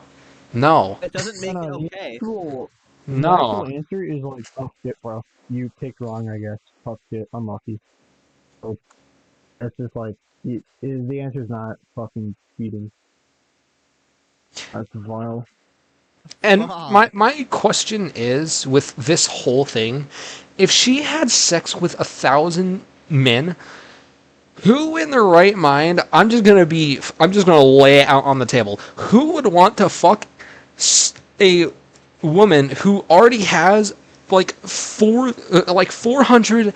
It doesn't make it The okay. actual No. answer is like, oh shit, bro. You picked wrong, I guess. Fuck shit, unlucky. So that's just like, the answer is not fucking cheating. That's vile. And Wow. my question is, with this whole thing, if she had sex with 1,000 men, who in their right mind, I'm just gonna lay it out on the table. Who would want to fuck a woman who already has like 400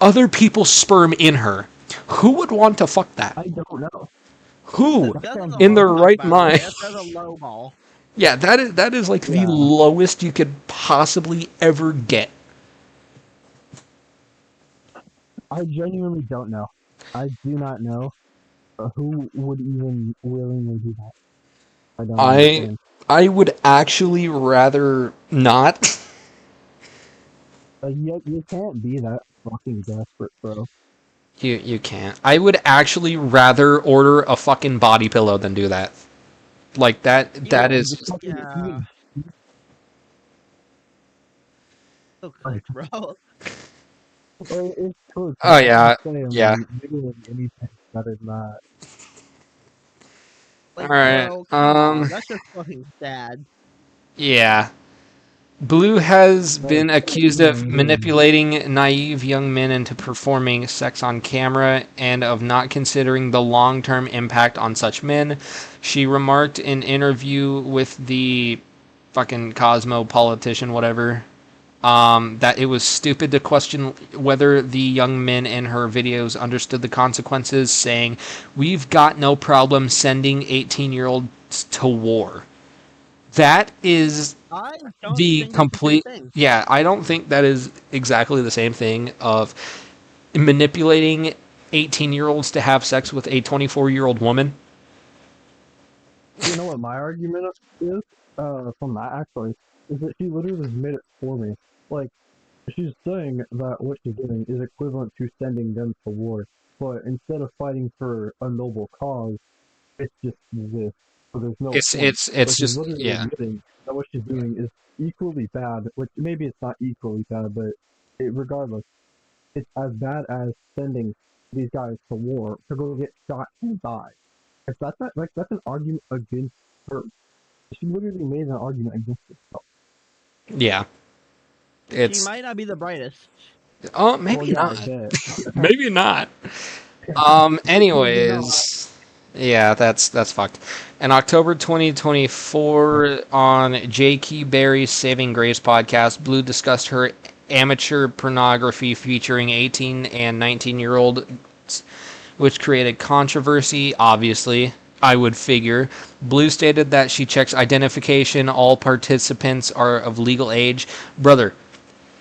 other people's sperm in her? Who would want to fuck that? I don't know. Who That's a in their low right ball, by the way. mind? That's a low ball. Yeah, that is like Yeah. the lowest you could possibly ever get. I genuinely don't know. I do not know who would even willingly do that. I don't understand. I would actually rather not. You can't be that fucking desperate, bro. You can't. I would actually rather order a fucking body pillow than do that. Like that is Just fucking Yeah. eat So cooked, bro. It's true. Oh, yeah, I'm saying, yeah. like, literally anything that is not. Like, Alright, bro, come on. That's just fucking sad. yeah. Blue has been accused of manipulating naive young men into performing sex on camera and of not considering the long-term impact on such men. She remarked in interview with the fucking cosmopolitan, whatever, that it was stupid to question whether the young men in her videos understood the consequences, saying, "We've got no problem sending 18-year-old to war. That is I don't the think it's the same complete. thing. Yeah, I don't think that is exactly the same thing of manipulating 18-year-olds to have sex with a 24-year-old woman. You know what my argument is from that actually is that she literally made it for me. Like, she's saying that what she's doing is equivalent to sending them to war, but instead of fighting for a noble cause, it's just this. So there's no It's point. it's So it's she's just literally yeah. admitting that what she's doing is equally bad. Which maybe it's not equally bad, but regardless, it's as bad as sending these guys to war to go get shot and die. If that's not, like, that's an argument against her. She literally made an argument against herself. Yeah. She It's might not be the brightest. oh maybe Well, yeah, I not. bet. Maybe not. Anyways, yeah, that's fucked. In October 2024, on J.K. Berry's Saving Grace podcast, Blue discussed her amateur pornography featuring 18 and 19-year-olds, which created controversy, obviously. I would figure. Blue stated that she checks identification. All participants are of legal age. Brother,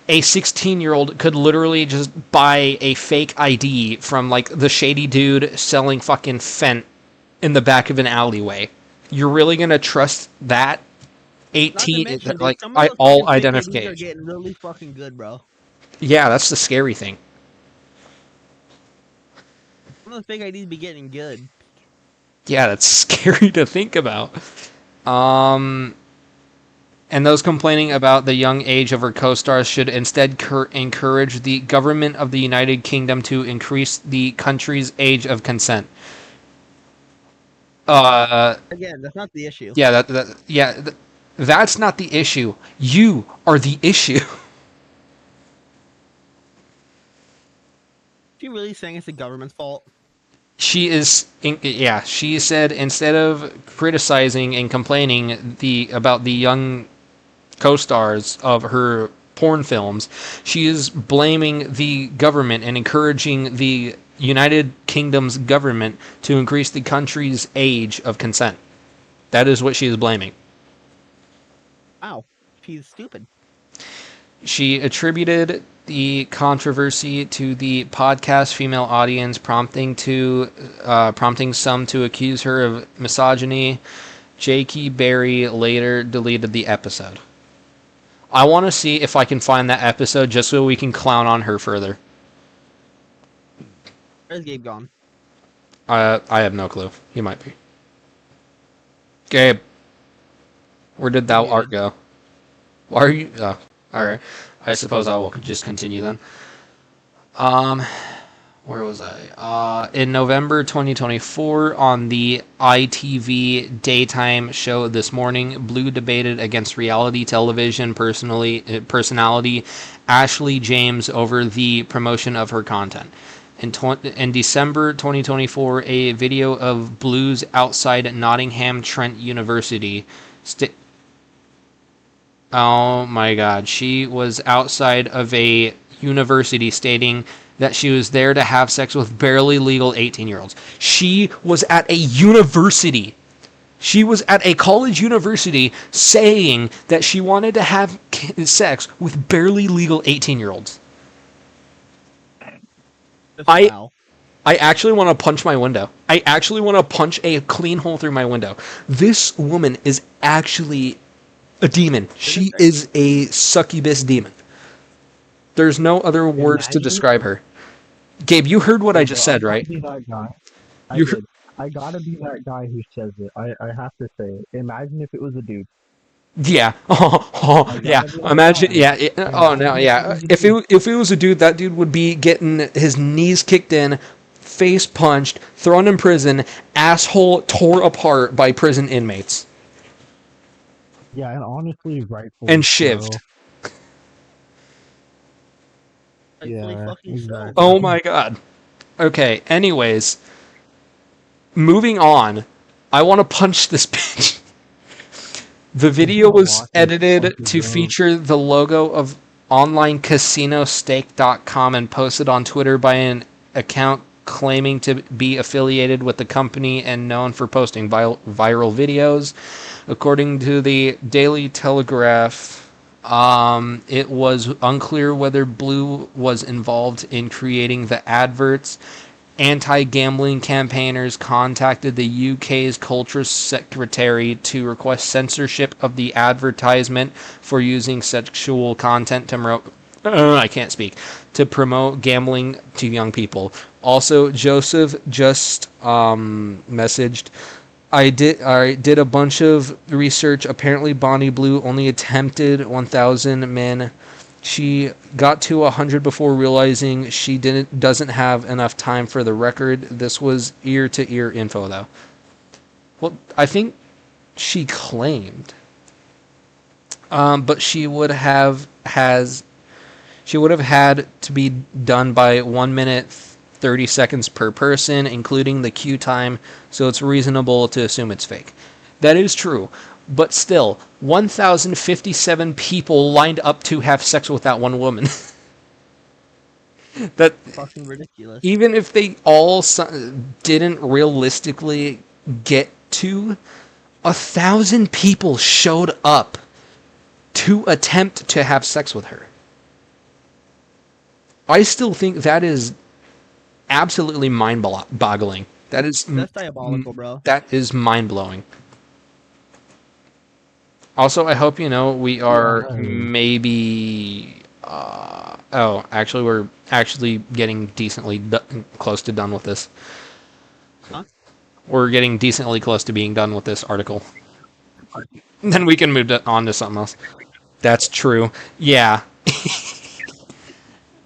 a 16-year-old could literally just buy a fake ID from, like, the shady dude selling fucking Fent in the back of an alleyway. You're really gonna trust that? Not to 18, mention, dude, like, some of those all fucking fake IDs are identification. getting really fucking good, bro. Yeah, that's the scary thing. Some of the fake IDs be getting good. Yeah, that's scary to think about. And those complaining about the young age of her co-stars should instead encourage the government of the United Kingdom to increase the country's age of consent. Again, that's not the issue. Yeah, that's not the issue. You are the issue. She really saying it's the government's fault? She said instead of criticizing and complaining about the young co-stars of her porn films, she is blaming the government and encouraging the United Kingdom's government to increase the country's age of consent. That is what she is blaming. Ow, she's stupid. She attributed the controversy to the podcast female audience, prompting some to accuse her of misogyny. J.K. Berry later deleted the episode. I want to see if I can find that episode just so we can clown on her further. Where's Gabe gone? I have no clue. He might be. Gabe, where did thou art go? Why are you? Oh, all right. I suppose I will just continue then. Where was I? In November 2024, on the ITV daytime show This Morning, Blue debated against reality television personality Ashley James over the promotion of her content. In December 2024, a video of Blue's outside Nottingham Trent University. Oh my god, she was outside of a university stating that she was there to have sex with barely legal 18-year-olds. She was at a university. She was at a college university saying that she wanted to have sex with barely legal 18-year-olds. I actually want to punch my window. I actually want to punch a clean hole through my window. This woman is actually a demon. She is a succubus demon. There's no other words to describe her. Gabe, you heard what I just said, right? I gotta be that guy. I gotta be that guy who says it. I have to say it. Imagine if it was a dude. Yeah. Yeah. Imagine. Yeah. No. Yeah. If it was a dude, that dude would be getting his knees kicked in, face punched, thrown in prison, asshole tore apart by prison inmates. Yeah, and honestly, rightfully and shivved. So. Yeah. Exactly. Oh my god. Okay. Anyways, moving on. I want to punch this bitch. The video was edited to feature the logo of onlinecasinosstake.com and posted on Twitter by an account claiming to be affiliated with the company and known for posting viral videos. According to the Daily Telegraph, it was unclear whether Blue was involved in creating the adverts. Anti-gambling campaigners contacted the UK's Culture Secretary to request censorship of the advertisement for using sexual content to promote gambling to young people. Also, Joseph just messaged, I did a bunch of research. Apparently, Bonnie Blue only attempted 1,000 men. She got to 100 before realizing she doesn't have enough time for the record. This was ear-to-ear info, though. Well, I think she claimed, but she would have had to be done by 1 minute 30 seconds per person, including the queue time. So it's reasonable to assume it's fake. That is true. But still, 1,057 people lined up to have sex with that one woman. That Fucking ridiculous. even if they all didn't realistically get to, 1,000 people showed up to attempt to have sex with her. I still think that is absolutely mind-boggling. That's diabolical, bro. That is mind-blowing. Also, I hope you know we are maybe. Actually, we're actually getting decently close to done with this. Huh? We're getting decently close to being done with this article. Then we can move on to something else. That's true. Yeah.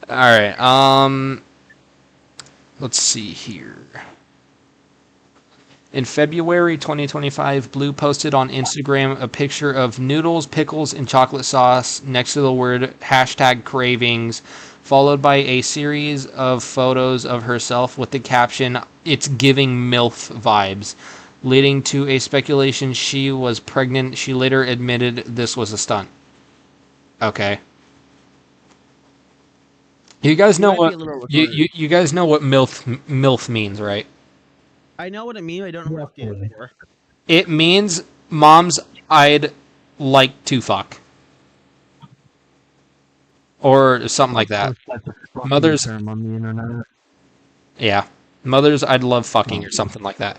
All right. Let's see here. In February 2025, Blue posted on Instagram a picture of noodles, pickles, and chocolate sauce next to the word #cravings, followed by a series of photos of herself with the caption, "It's giving MILF vibes," leading to a speculation she was pregnant. She later admitted this was a stunt. Okay. You guys know what you guys know what MILF means, right? I know what it means. I don't know what it stands for. It means moms I'd like to fuck. Or something like that. Mothers term on the internet. Yeah. Mothers I'd love fucking or something like that.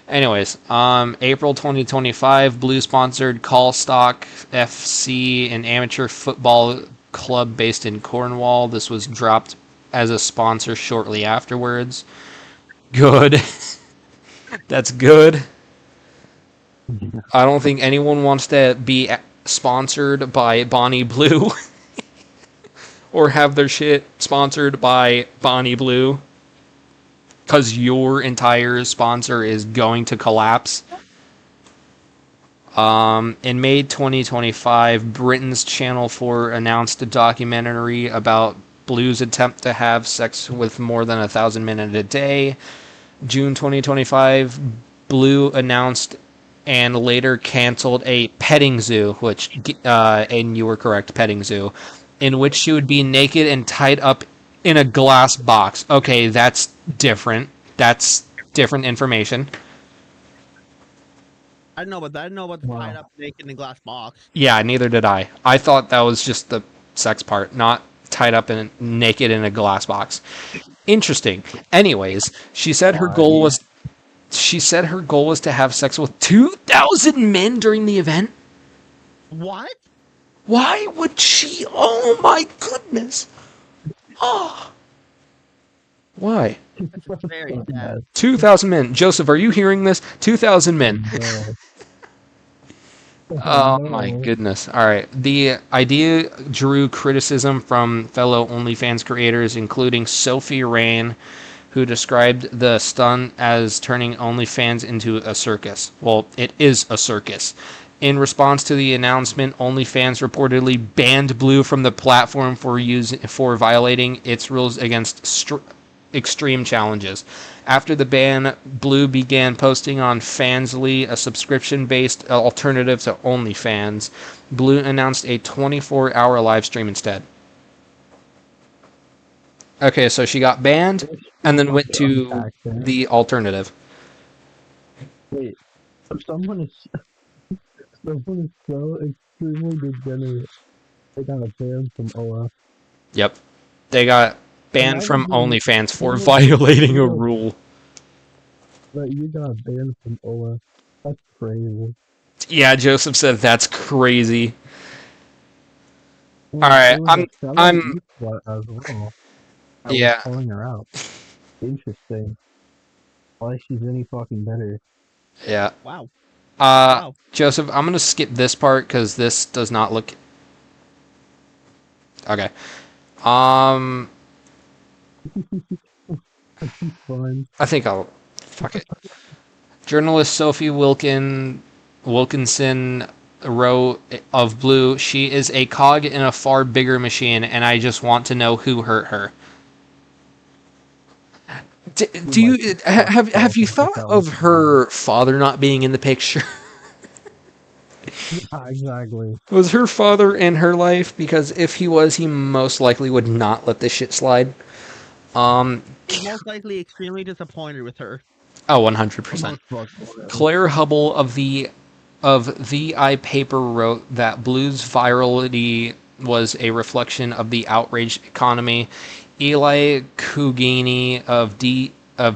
Anyways, April 2025, Blue sponsored Callstock FC, an amateur football club based in Cornwall. This was dropped as a sponsor shortly afterwards. Good. That's good. I don't think anyone wants to be sponsored by Bonnie Blue or have their shit sponsored by Bonnie Blue because your entire sponsor is going to collapse. In May 2025, Britain's Channel 4 announced a documentary about Blue's attempt to have sex with more than 1,000 men in a day. June 2025, Blue announced and later canceled a petting zoo, which, and you were correct, petting zoo, in which she would be naked and tied up in a glass box. Okay, that's different. That's different information. I didn't know about that. I didn't know about the tied up naked in a glass box. Yeah, neither did I. I thought that was just the sex part, not tied up and naked in a glass box. Interesting. Anyways, she said her goal was to have sex with 2,000 men during the event. What? Why would she? Oh my goodness. Oh. Why? Very sad. 2,000 men. Joseph, are you hearing this? 2,000 men. Oh my goodness. Alright. The idea drew criticism from fellow OnlyFans creators, including Sophie Rain, who described the stunt as turning OnlyFans into a circus. Well, it is a circus. In response to the announcement, OnlyFans reportedly banned Blue from the platform for violating its rules against extreme challenges. After the ban, Blue began posting on Fansly, a subscription-based alternative to OnlyFans. Blue announced a 24-hour live stream instead. Okay, so she got banned and then went to Unpack that. the alternative. Wait, if someone is so extremely degenerate, they got a ban from OF. Yep. They got banned Imagine from being OnlyFans for so violating a extremely rule. that you got banned from OF. That's crazy. Yeah, Joseph said that's crazy. Well, Alright, there was a fellow I'm Eastlet as well. I was yeah. calling her out. Interesting. Why she's any fucking better? Yeah. Wow. Uh Wow. Joseph, I'm gonna skip this part because this does not look okay. Um Fun. I think I'll fuck it. Journalist Sophie Wilkinson wrote of Blue, she is a cog in a far bigger machine, and I just want to know who hurt her. Do you have you thought of her father not being in the picture? Yeah, exactly. Was her father in her life? Because if he was, he most likely would not let this shit slide. He's most likely extremely disappointed with her. Oh, 100%. Claire Hubble of the iPaper wrote that Blue's virality was a reflection of the outraged economy. Eli Kugini of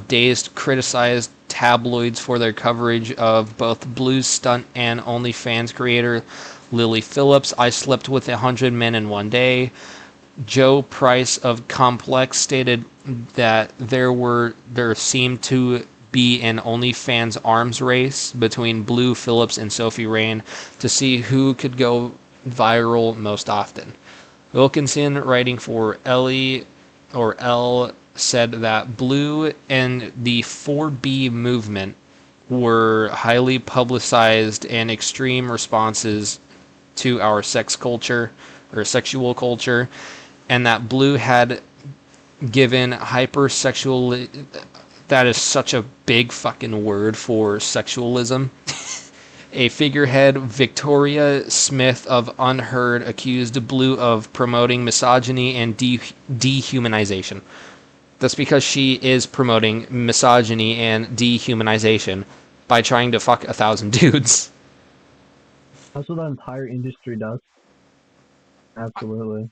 Dazed criticized tabloids for their coverage of both Blue's stunt and OnlyFans creator Lily Phillips. I slept with 100 men in one day. Joe Price of Complex stated that there seemed to be an OnlyFans arms race between Blue Phillips and Sophie Rain to see who could go viral most often. Wilkinson, writing for Ellie or Elle, said that Blue and the 4B movement were highly publicized and extreme responses to our sex culture or sexual culture, and that Blue had given hypersexual. That is such a big fucking word for sexualism. A figurehead, Victoria Smith of Unheard, accused Blue of promoting misogyny and dehumanization. That's because she is promoting misogyny and dehumanization by trying to fuck 1,000 dudes. That's what the entire industry does. Absolutely.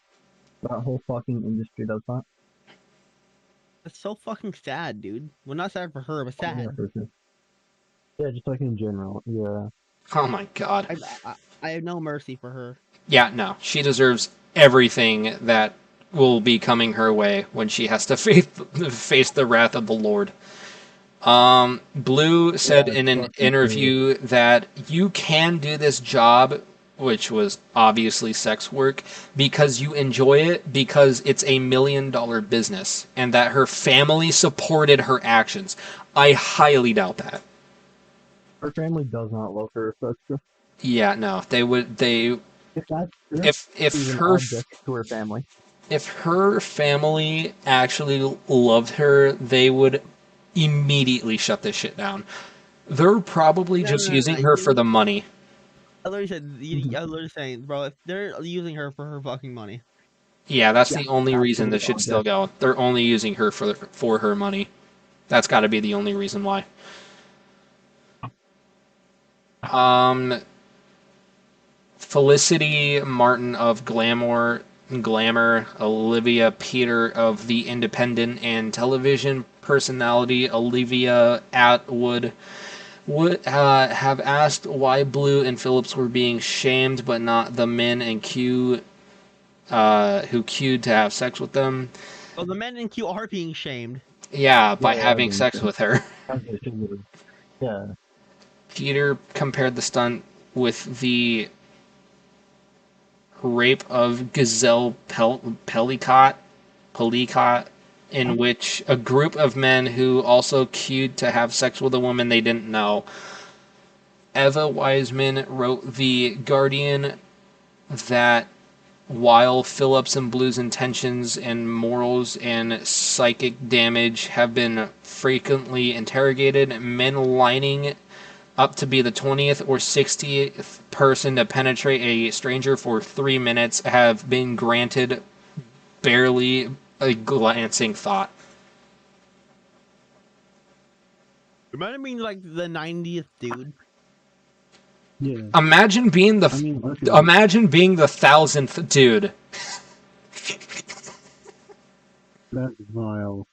That whole fucking industry does that. It's so fucking sad, dude. Well, not sad for her, but Yeah, sad. for sure. Yeah, just like in general. Yeah. Oh my god. I have no mercy for her. Yeah, no. She deserves everything that will be coming her way when she has to face the wrath of the Lord. Blue said in an interview that you can do this job, which was obviously sex work, because you enjoy it, because it's $1 million business, and that her family supported her actions. I highly doubt that. Her family does not love her, if that's true. Yeah, no, If that's true, if she's an her object to her family. if her family actually loved her, they would immediately shut this shit down. They're probably just using her for the money. I literally saying, bro, if they're using her for her fucking money. Yeah, that's the only reason this should still go. They're only using her for her money. That's got to be the only reason why. Felicity Martin of Glamour, Olivia Peter of The Independent, and television personality Olivia Atwood would have asked why Blue and Phillips were being shamed, but not the men in Q who queued to have sex with them. Well, the men in Q are being shamed. Yeah, by having sex with her. Yeah. Peter compared the stunt with the rape of Gazelle Pelicot, in which a group of men who also queued to have sex with a woman they didn't know. Eva Wiseman wrote The Guardian that while Phillips and Blue's intentions and morals and psychic damage have been frequently interrogated, men lining up to be the 20th or 60th person to penetrate a stranger for 3 minutes have been granted barely a glancing thought. Imagine being like the 90th dude. Yeah. Imagine being the I mean, look at imagine being the 1,000th dude. that's vile.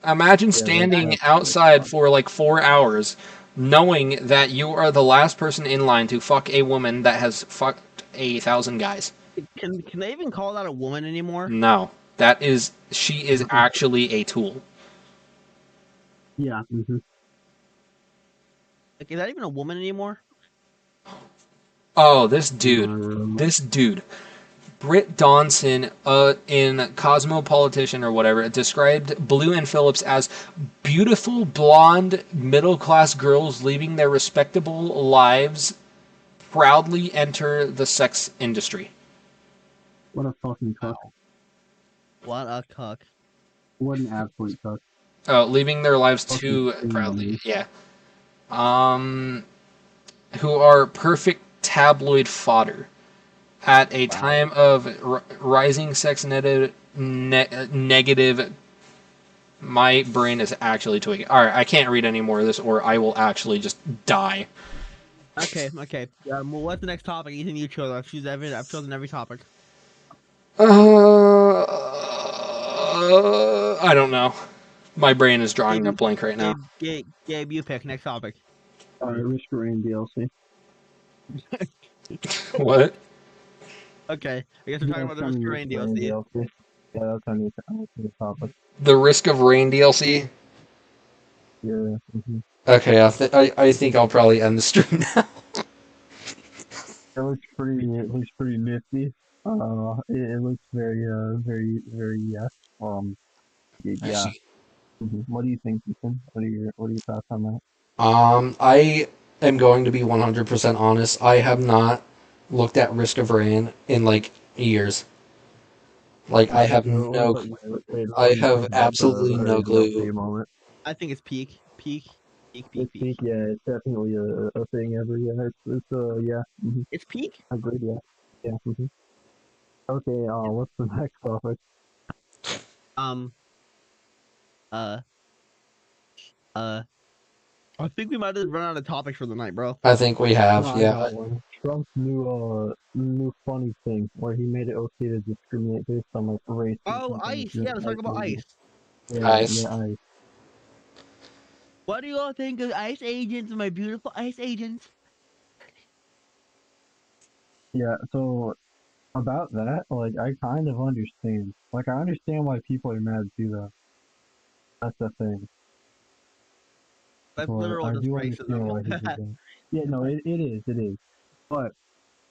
Imagine that's standing absolutely outside vile. for like 4 hours, knowing that you are the last person in line to fuck a woman that has fucked 1,000 guys. Can they even call that a woman anymore? No, she is actually a tool. Yeah. Mm-hmm. Like, is that even a woman anymore? Oh, this dude, Britt Donson, in Cosmopolitan or whatever, described Blue and Phillips as beautiful, blonde, middle-class girls leaving their respectable lives proudly enter the sex industry. What a fucking cuck. What a cuck. What an absolute cuck. Leaving their lives too proudly. Yeah. Who are perfect tabloid fodder at a time of rising sex negative. My brain is actually twigging. All right, I can't read any more of this, or I will actually just die. Okay. Well, what's the next topic? Ethan, you chose. I've chosen every topic. I don't know. My brain is drawing a blank right now. Gabe, you pick next topic. Alright, Risk of Rain DLC. What? Okay, I guess we're talking about the Risk of Rain DLC. Yeah, that's our new topic. The Risk of Rain DLC? Yeah. Mm-hmm. Okay, I think I'll probably end the stream now. It looks pretty nifty. It looks very, yeah. Yeah. Mm-hmm. What do you think, Ethan? What are your thoughts on that? I am going to be 100% honest. I have not looked at Risk of Rain in like years. Like I have I have absolutely no clue. I think it's peak. It's peak, yeah, it's definitely a thing every year. It's yeah. Mm-hmm. It's peak. Agreed, yeah. Yeah. Mm-hmm. Okay, what's the next topic? I think we might have run out of topics for the night, bro. I think we have, No, yeah. Trump's new funny thing where he made it okay to discriminate based on like race. Oh, ICE. Yeah, let's talk about ICE. Yeah, ICE. Yeah, ICE. What do you all think of ICE agents, my beautiful ICE agents? Yeah, so about that, like I kind of understand. Like I understand why people are mad too, though. That's the thing. That's But literal I do disgrace. understand why he did that. Yeah, no, it is. But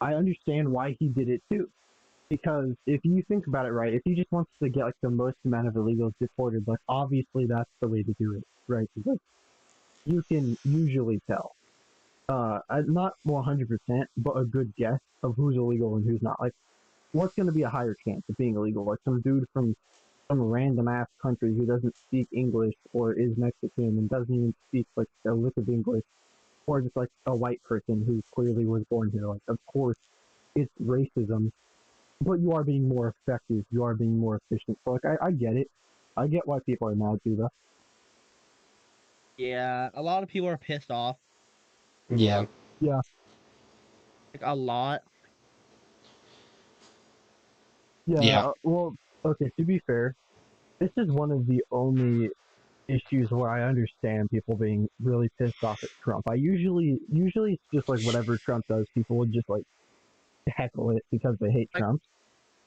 I understand why he did it too. Because if you think about it, right, if he just wants to get like the most amount of illegals deported, like obviously that's the way to do it, right? Because you can usually tell, not 100%, but a good guess of who's illegal and who's not. Like, what's going to be a higher chance of being illegal? Like some dude from some random ass country who doesn't speak English or is Mexican and doesn't even speak like a lick of English, or just like a white person who clearly was born here. Like, of course, it's racism. But you are being more effective. You are being more efficient. So, like, I get it. I get why people are mad too, though. Yeah, a lot of people are pissed off. Yeah. Yeah. Like, a lot. Yeah. Well, okay, to be fair, this is one of the only issues where I understand people being really pissed off at Trump. Usually it's just like whatever Trump does, people would just like heckle it because they hate Trump.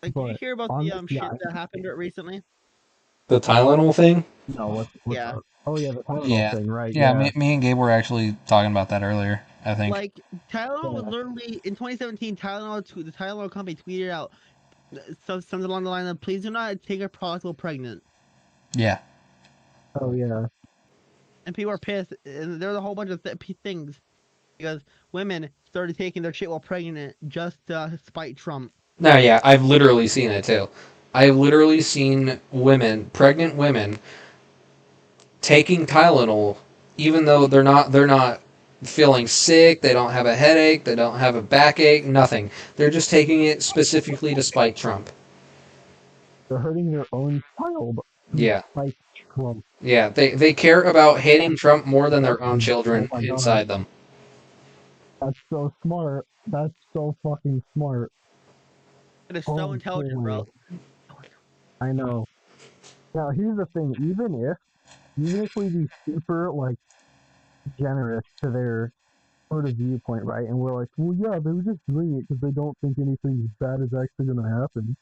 Like, did you hear about the shit that happened recently? The Tylenol thing? No, what's yeah. up? Oh yeah, the Tylenol thing, right? Yeah, me and Gabe were actually talking about that earlier, I think. Like, Tylenol was literally, in 2017, the Tylenol company tweeted out something along the line of, please do not take a product while pregnant. Yeah. Oh yeah. And people are pissed, and there's a whole bunch of things. Because women started taking their shit while pregnant just to spite Trump. No, yeah, I've literally seen it too. I've literally seen pregnant women, taking Tylenol, even though they're not feeling sick, they don't have a headache, they don't have a backache, nothing. They're just taking it specifically to spite Trump. They're hurting their own child. Yeah. Like Trump. Yeah, they care about hating Trump more than their own children Oh my God. inside them. That's so smart. That's so fucking smart. It is so Oh, intelligent, bro. I know. Now here's the thing. Even if we be super like generous to their sort of viewpoint, right? And we're like, well, yeah, they were just doing it because they don't think anything bad is actually going to happen.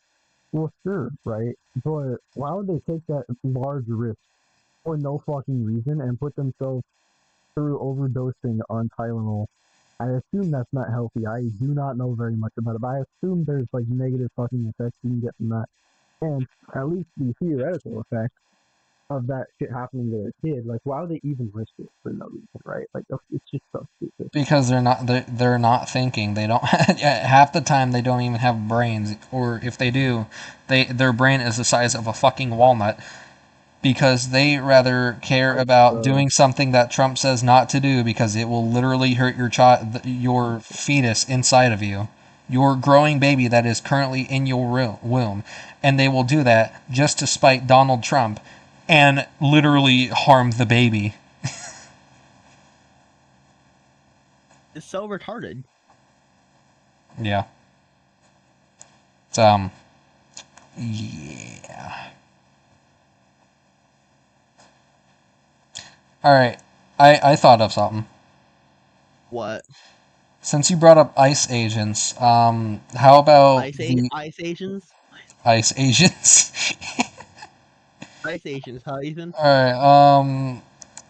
Well, sure, right? But why would they take that large risk for no fucking reason and put themselves through overdosing on Tylenol? I assume that's not healthy. I do not know very much about it, but I assume there's like negative fucking effects you can get from that. And at least the theoretical effect of that shit happening to a kid, like why would they even risk it for no reason, right? Like it's just so stupid. Because they're not thinking. They don't half the time they don't even have brains, or if they do, their brain is the size of a fucking walnut. Because they rather care about doing something that Trump says not to do because it will literally hurt your child, your fetus inside of you, your growing baby that is currently in your womb, and they will do that just to spite Donald Trump and literally harm the baby. It's so retarded. Yeah. It's, yeah. Alright, I thought of something. What? Since you brought up ICE agents, how about Ice Asians? ICE agents? Ice Asians, huh, Ethan? Alright,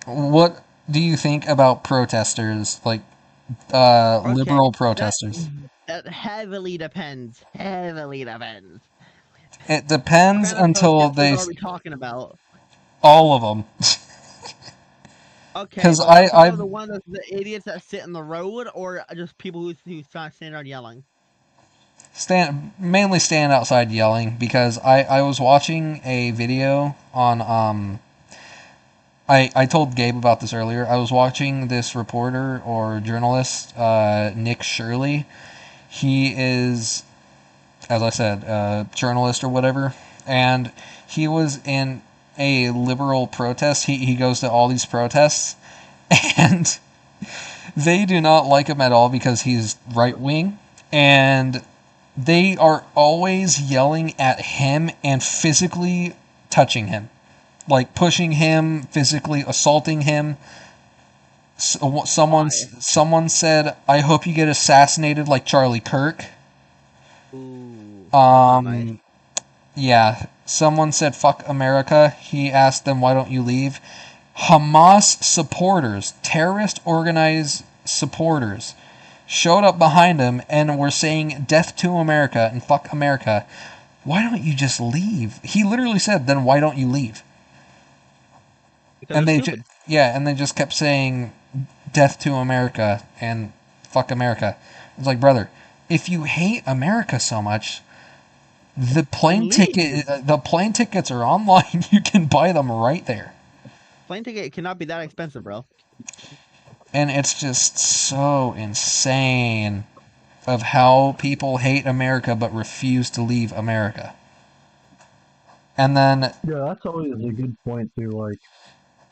what do you think about protesters, like, liberal protesters? That heavily depends. Heavily depends. It depends What kind of until protesters are we talking about? all of them. Okay, 'Cause but we're talking I've about the ones that the idiots that sit in the road, or just people who stand around yelling. mainly stand outside yelling because I was watching a video on I told Gabe about this earlier. I was watching this reporter or journalist, Nick Shirley. He is, as I said, a journalist or whatever, and he was in a liberal protest. He goes to all these protests, and they do not like him at all because he's right wing, and they are always yelling at him and physically touching him, like pushing him, physically assaulting him. Someone said, "I hope you get assassinated like Charlie Kirk." Ooh, nice. Yeah. Someone said, "Fuck America." He asked them, "Why don't you leave?" Hamas supporters, terrorist organized supporters, showed up behind him and were saying "Death to America" and "Fuck America." Why don't you just leave? He literally said, "Then why don't you leave?" Because And they're they stupid. and they just kept saying "Death to America" and "Fuck America." It's like, brother, if you hate America so much, the plane tickets are online. You can buy them right there. Plane ticket cannot be that expensive, bro. And it's just so insane of how people hate America but refuse to leave America. And then, Yeah, that's always a good point too. Like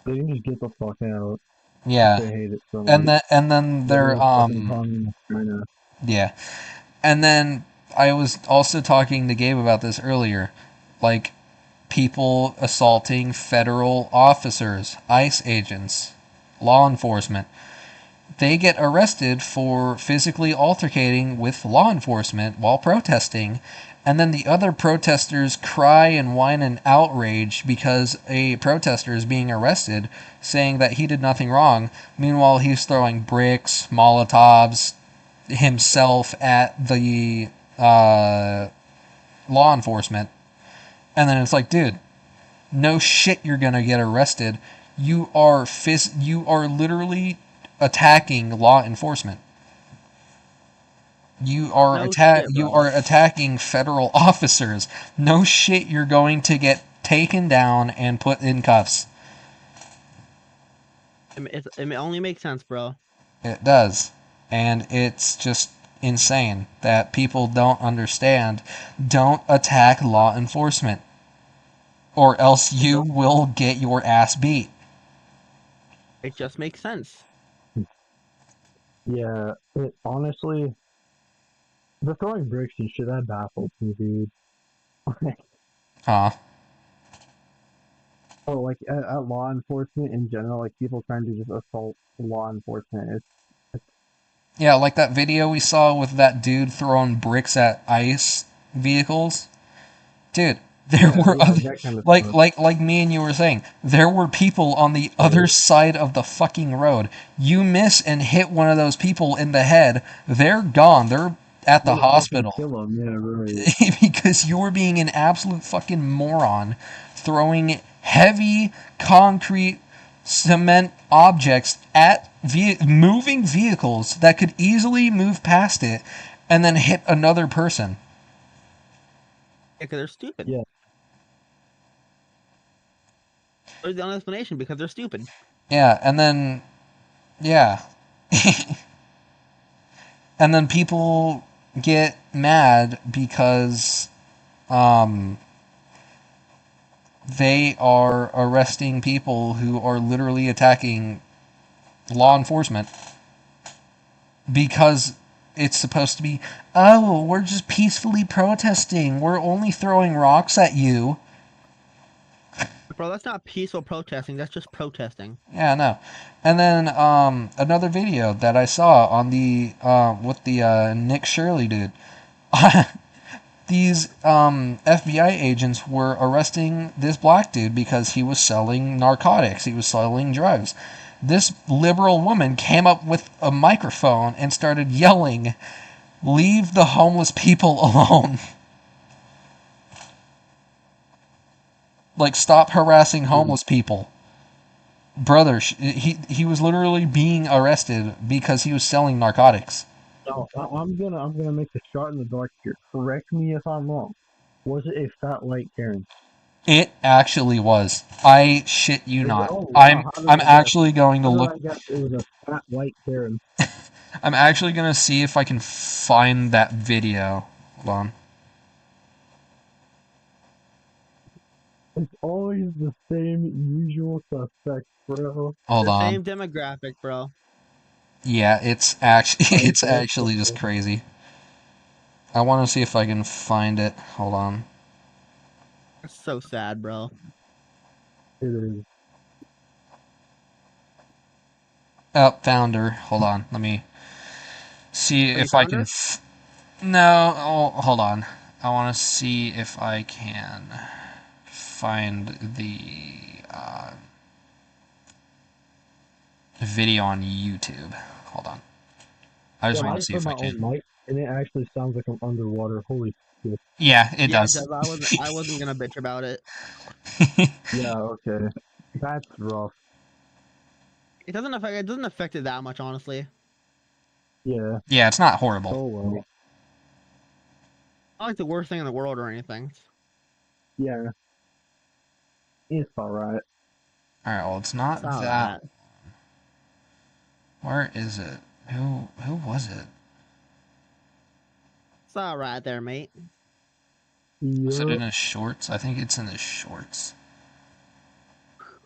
they can just get the fuck out. yeah, They hate it so much. and then they're Fucking communist China. yeah, and then I was also talking to Gabe about this earlier, like people assaulting federal officers, ICE agents, law enforcement. They get arrested for physically altercating with law enforcement while protesting, and then the other protesters cry and whine in outrage because a protester is being arrested, saying that he did nothing wrong. Meanwhile, he's throwing bricks, Molotovs himself at the law enforcement. And then it's like, dude, no shit, you're gonna get arrested. You are literally attacking law enforcement. You are attacking federal officers. No shit, you're going to get taken down and put in cuffs. It only makes sense, bro. It does. And it's just insane that people don't understand. Don't attack law enforcement. or else you will get your ass beat. It just makes sense. Yeah, it honestly, the throwing bricks and shit, that baffles me, dude. Huh? Oh, like at law enforcement in general, like people trying to just assault law enforcement. Yeah, like that video we saw with that dude throwing bricks at ICE vehicles. Dude, there were other, that kind of like stuff. like me and you were saying, there were people on the other side of the fucking road. You miss and hit one of those people in the head, they're gone. They're at the hospital. Kill them, yeah, right. Because you were being an absolute fucking moron throwing heavy concrete cement objects at moving vehicles that could easily move past it and then hit another person. Yeah, because they're stupid. Yeah. There's the only explanation, because they're stupid. Yeah, and then yeah. And then people get mad because they are arresting people who are literally attacking law enforcement because it's supposed to be, oh, we're just peacefully protesting. We're only throwing rocks at you. Bro, that's not peaceful protesting. That's just protesting. Yeah, no. And then another video that I saw on the with the Nick Shirley dude. These FBI agents were arresting this black dude because he was selling narcotics. He was selling drugs. This liberal woman came up with a microphone and started yelling, "Leave the homeless people alone." Like, stop harassing homeless people. Brother, he was literally being arrested because he was selling narcotics. No, I'm gonna make a shot in the dark here. Correct me if I'm wrong. Was it a fat white Karen? It actually was. I shit you not. Oh, wow. I'm actually going to How look. did I guess it was a fat white Karen? I'm actually going to see if I can find that video. Hold on. It's always the same usual suspects, bro. Hold the on. same demographic, bro. Yeah, it's actually just crazy. I want to see if I can find it. Hold on. It's so sad, bro. It is. Oh, found her. Hold on. Let me see you if I found can. her? No. Oh, hold on. I want to see if I can find the video on YouTube. Hold on. I just want to see if I can. Mic, and it actually sounds like I'm underwater. Holy shit. Yeah, it does. I wasn't gonna bitch about it. Yeah, okay. That's rough. It doesn't affect it that much, honestly. Yeah. Yeah, it's not horrible. Oh well. Not like the worst thing in the world or anything. Yeah. It's alright. Alright, well, it's not It's all that. right. Where is it? Who was it? It's alright there, mate. Was it Yeah. in his shorts? I think it's in his shorts.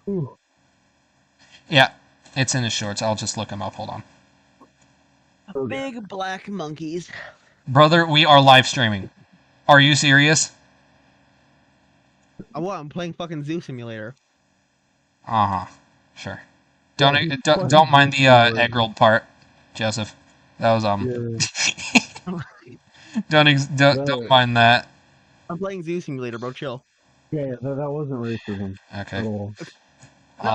Ooh. Yeah, it's in his shorts. I'll just look him up. Hold on. Okay. Big black monkeys. Brother, we are live streaming. Are you serious? I'm playing fucking Zoo Simulator. Uh-huh. Sure. Yeah, he's Don't mind the fucking egg rolled part, Joseph. That was don't mind that. I'm playing Zoo Simulator, bro. Chill. Yeah, that wasn't racism Okay. at all. No,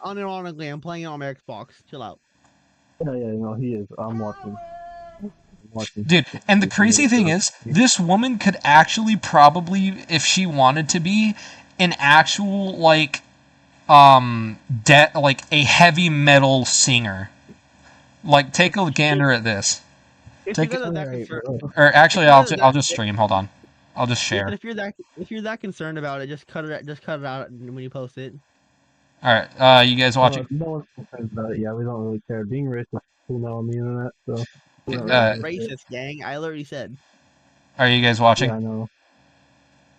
unironically, I'm playing it on my Xbox. Chill out. Yeah, no, he is. I'm watching. Dude, and the crazy thing is, this woman could actually probably, if she wanted to be, an actual, like, like a heavy metal singer. Like, take a gander at this. If you guys are that concerned, Or actually, I'll just stream. Hold on, I'll just share. if you're that concerned about it, just cut it out when you post it. All right, you guys watching? No one's concerned about it. Yeah, we don't really care. Being racist is cool now on the internet, so. Racist, gang. I already said. Are you guys watching? Yeah, I know.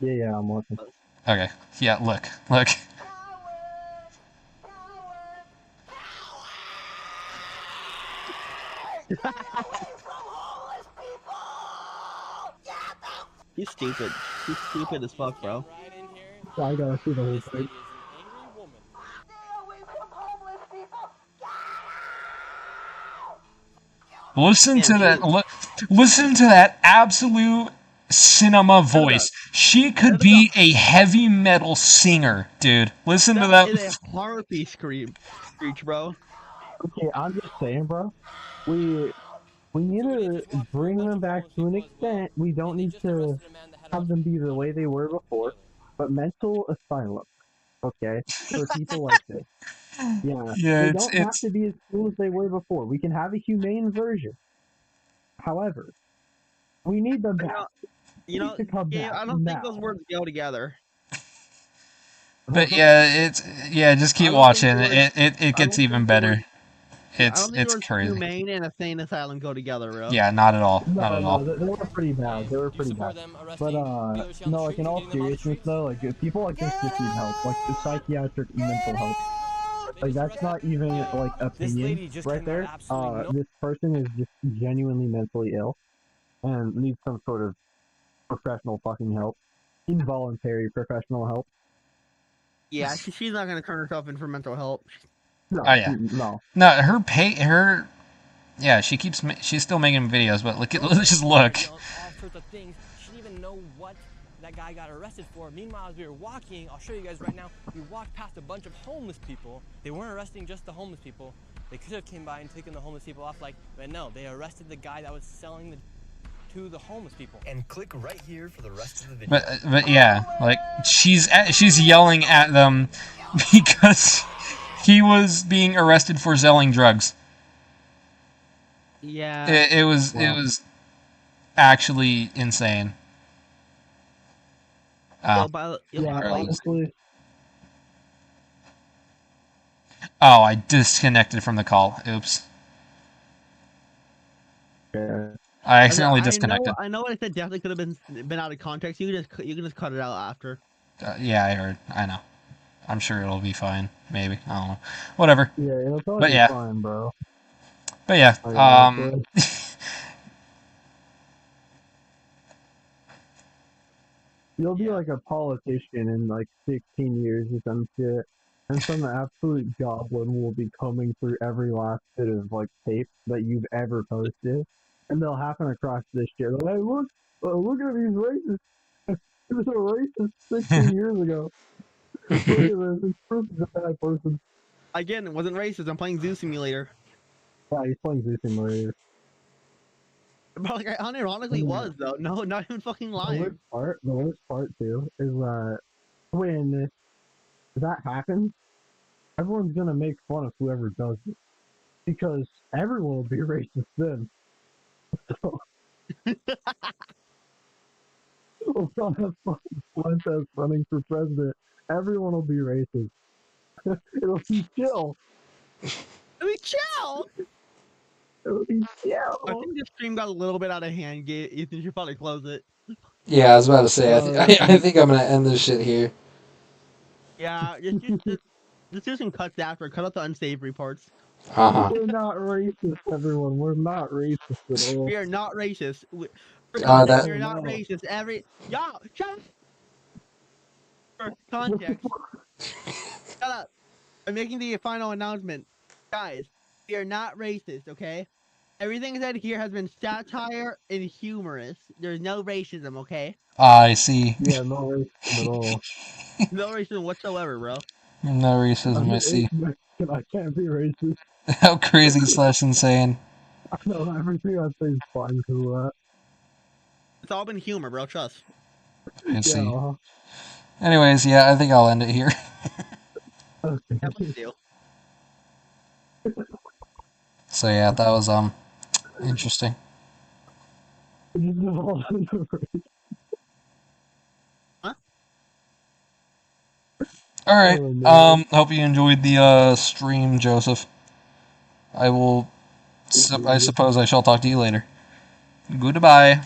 Yeah, I'm watching. Okay. Yeah, look. He's stupid. He's stupid as fuck, bro. So I gotta see the whole thing. Listen to Damn, that. Listen to that absolute cinema voice. She could be a heavy metal singer, dude. Listen to that that. is a harpy screech, bro. Okay, I'm just saying, bro. We need to bring them back to an extent. We don't need to have them be the way they were before, but mental asylum, okay, for people like this. Yeah, Yeah, they it's don't have to be as cool as they were before. We can have a humane version. However, we need them back. You know, to come yeah, back I don't think now. those words go together. But yeah, just keep I don't think watching. the word- It I gets don't even think the word- better. I don't think the It's words crazy. humane and insane asylum go together, bro. Yeah, not at all. Not at No, all. they were pretty bad. They were pretty bad. But no, like in all seriousness though, like people like this just need help, like psychiatric mental help. Like that's not even like opinion right there. This person is just genuinely mentally ill and needs some sort of professional fucking help, involuntary professional help. Yeah, she's not gonna turn herself in for mental help. No, Oh yeah. no. No, her. Yeah, she's still making videos, but let's just look. All sorts of things. She didn't even know what that guy got arrested for. Meanwhile, as we were walking, I'll show you guys right now, we walked past a bunch of homeless people. They weren't arresting just the homeless people. They could have came by and taken the homeless people off, but no, they arrested the guy that was selling to the homeless people. And click right here for the rest of the video. But yeah, like she's yelling at them because he was being arrested for selling drugs. Yeah. It was actually insane. Yeah, honestly. Oh, I disconnected from the call. Oops. Yeah. I accidentally disconnected. I know what I said definitely could have been out of context. You can just cut it out after. Yeah, I heard. I know. I'm sure it'll be fine. Maybe. I don't know. Whatever. Yeah, it'll probably be fine, bro. But yeah. You'll be like a politician in like 16 years or some shit, and some absolute goblin will be combing through every last bit of like tape that you've ever posted, and they'll happen across this shit. They're like, look at these racists. He was a racist 16 years ago. Look at this. This person's a bad person. Again, it wasn't racist. I'm playing Zoo Simulator. Yeah, he's playing Zoo Simulator. But like, I unironically was though. No, not even fucking lying. The worst part too is when that happens, everyone's gonna make fun of whoever does it because everyone will be racist then. So, we'll have contest running for president. Everyone will be racist. It'll be chill. I mean, chill. It'll be chill. I think this stream got a little bit out of hand. Ethan should probably close it. Yeah, I was about to say. I think I'm gonna end this shit here. Yeah, just do some cuts after. Cut out the unsavory parts. We're not racist, everyone. We're not racist at all. We are not racist. We're that- not racist. Y'all, shut up. For context. Shut up. I'm making the final announcement. Guys, we are not racist, okay? Everything said here has been satire and humorous. There's no racism, okay? I see. Yeah, no racism at all. No racism whatsoever, bro. No racism, I see. I can't be racist. How crazy / insane. I know everything I say is fine because of that. It's all been humor, bro. Trust. I see. Yeah. Anyways, yeah, I think I'll end it here. Okay. Yeah, please do. So yeah, that was interesting. Huh? All right. Oh, no. Hope you enjoyed the stream, Joseph. I suppose I shall talk to you later. Goodbye.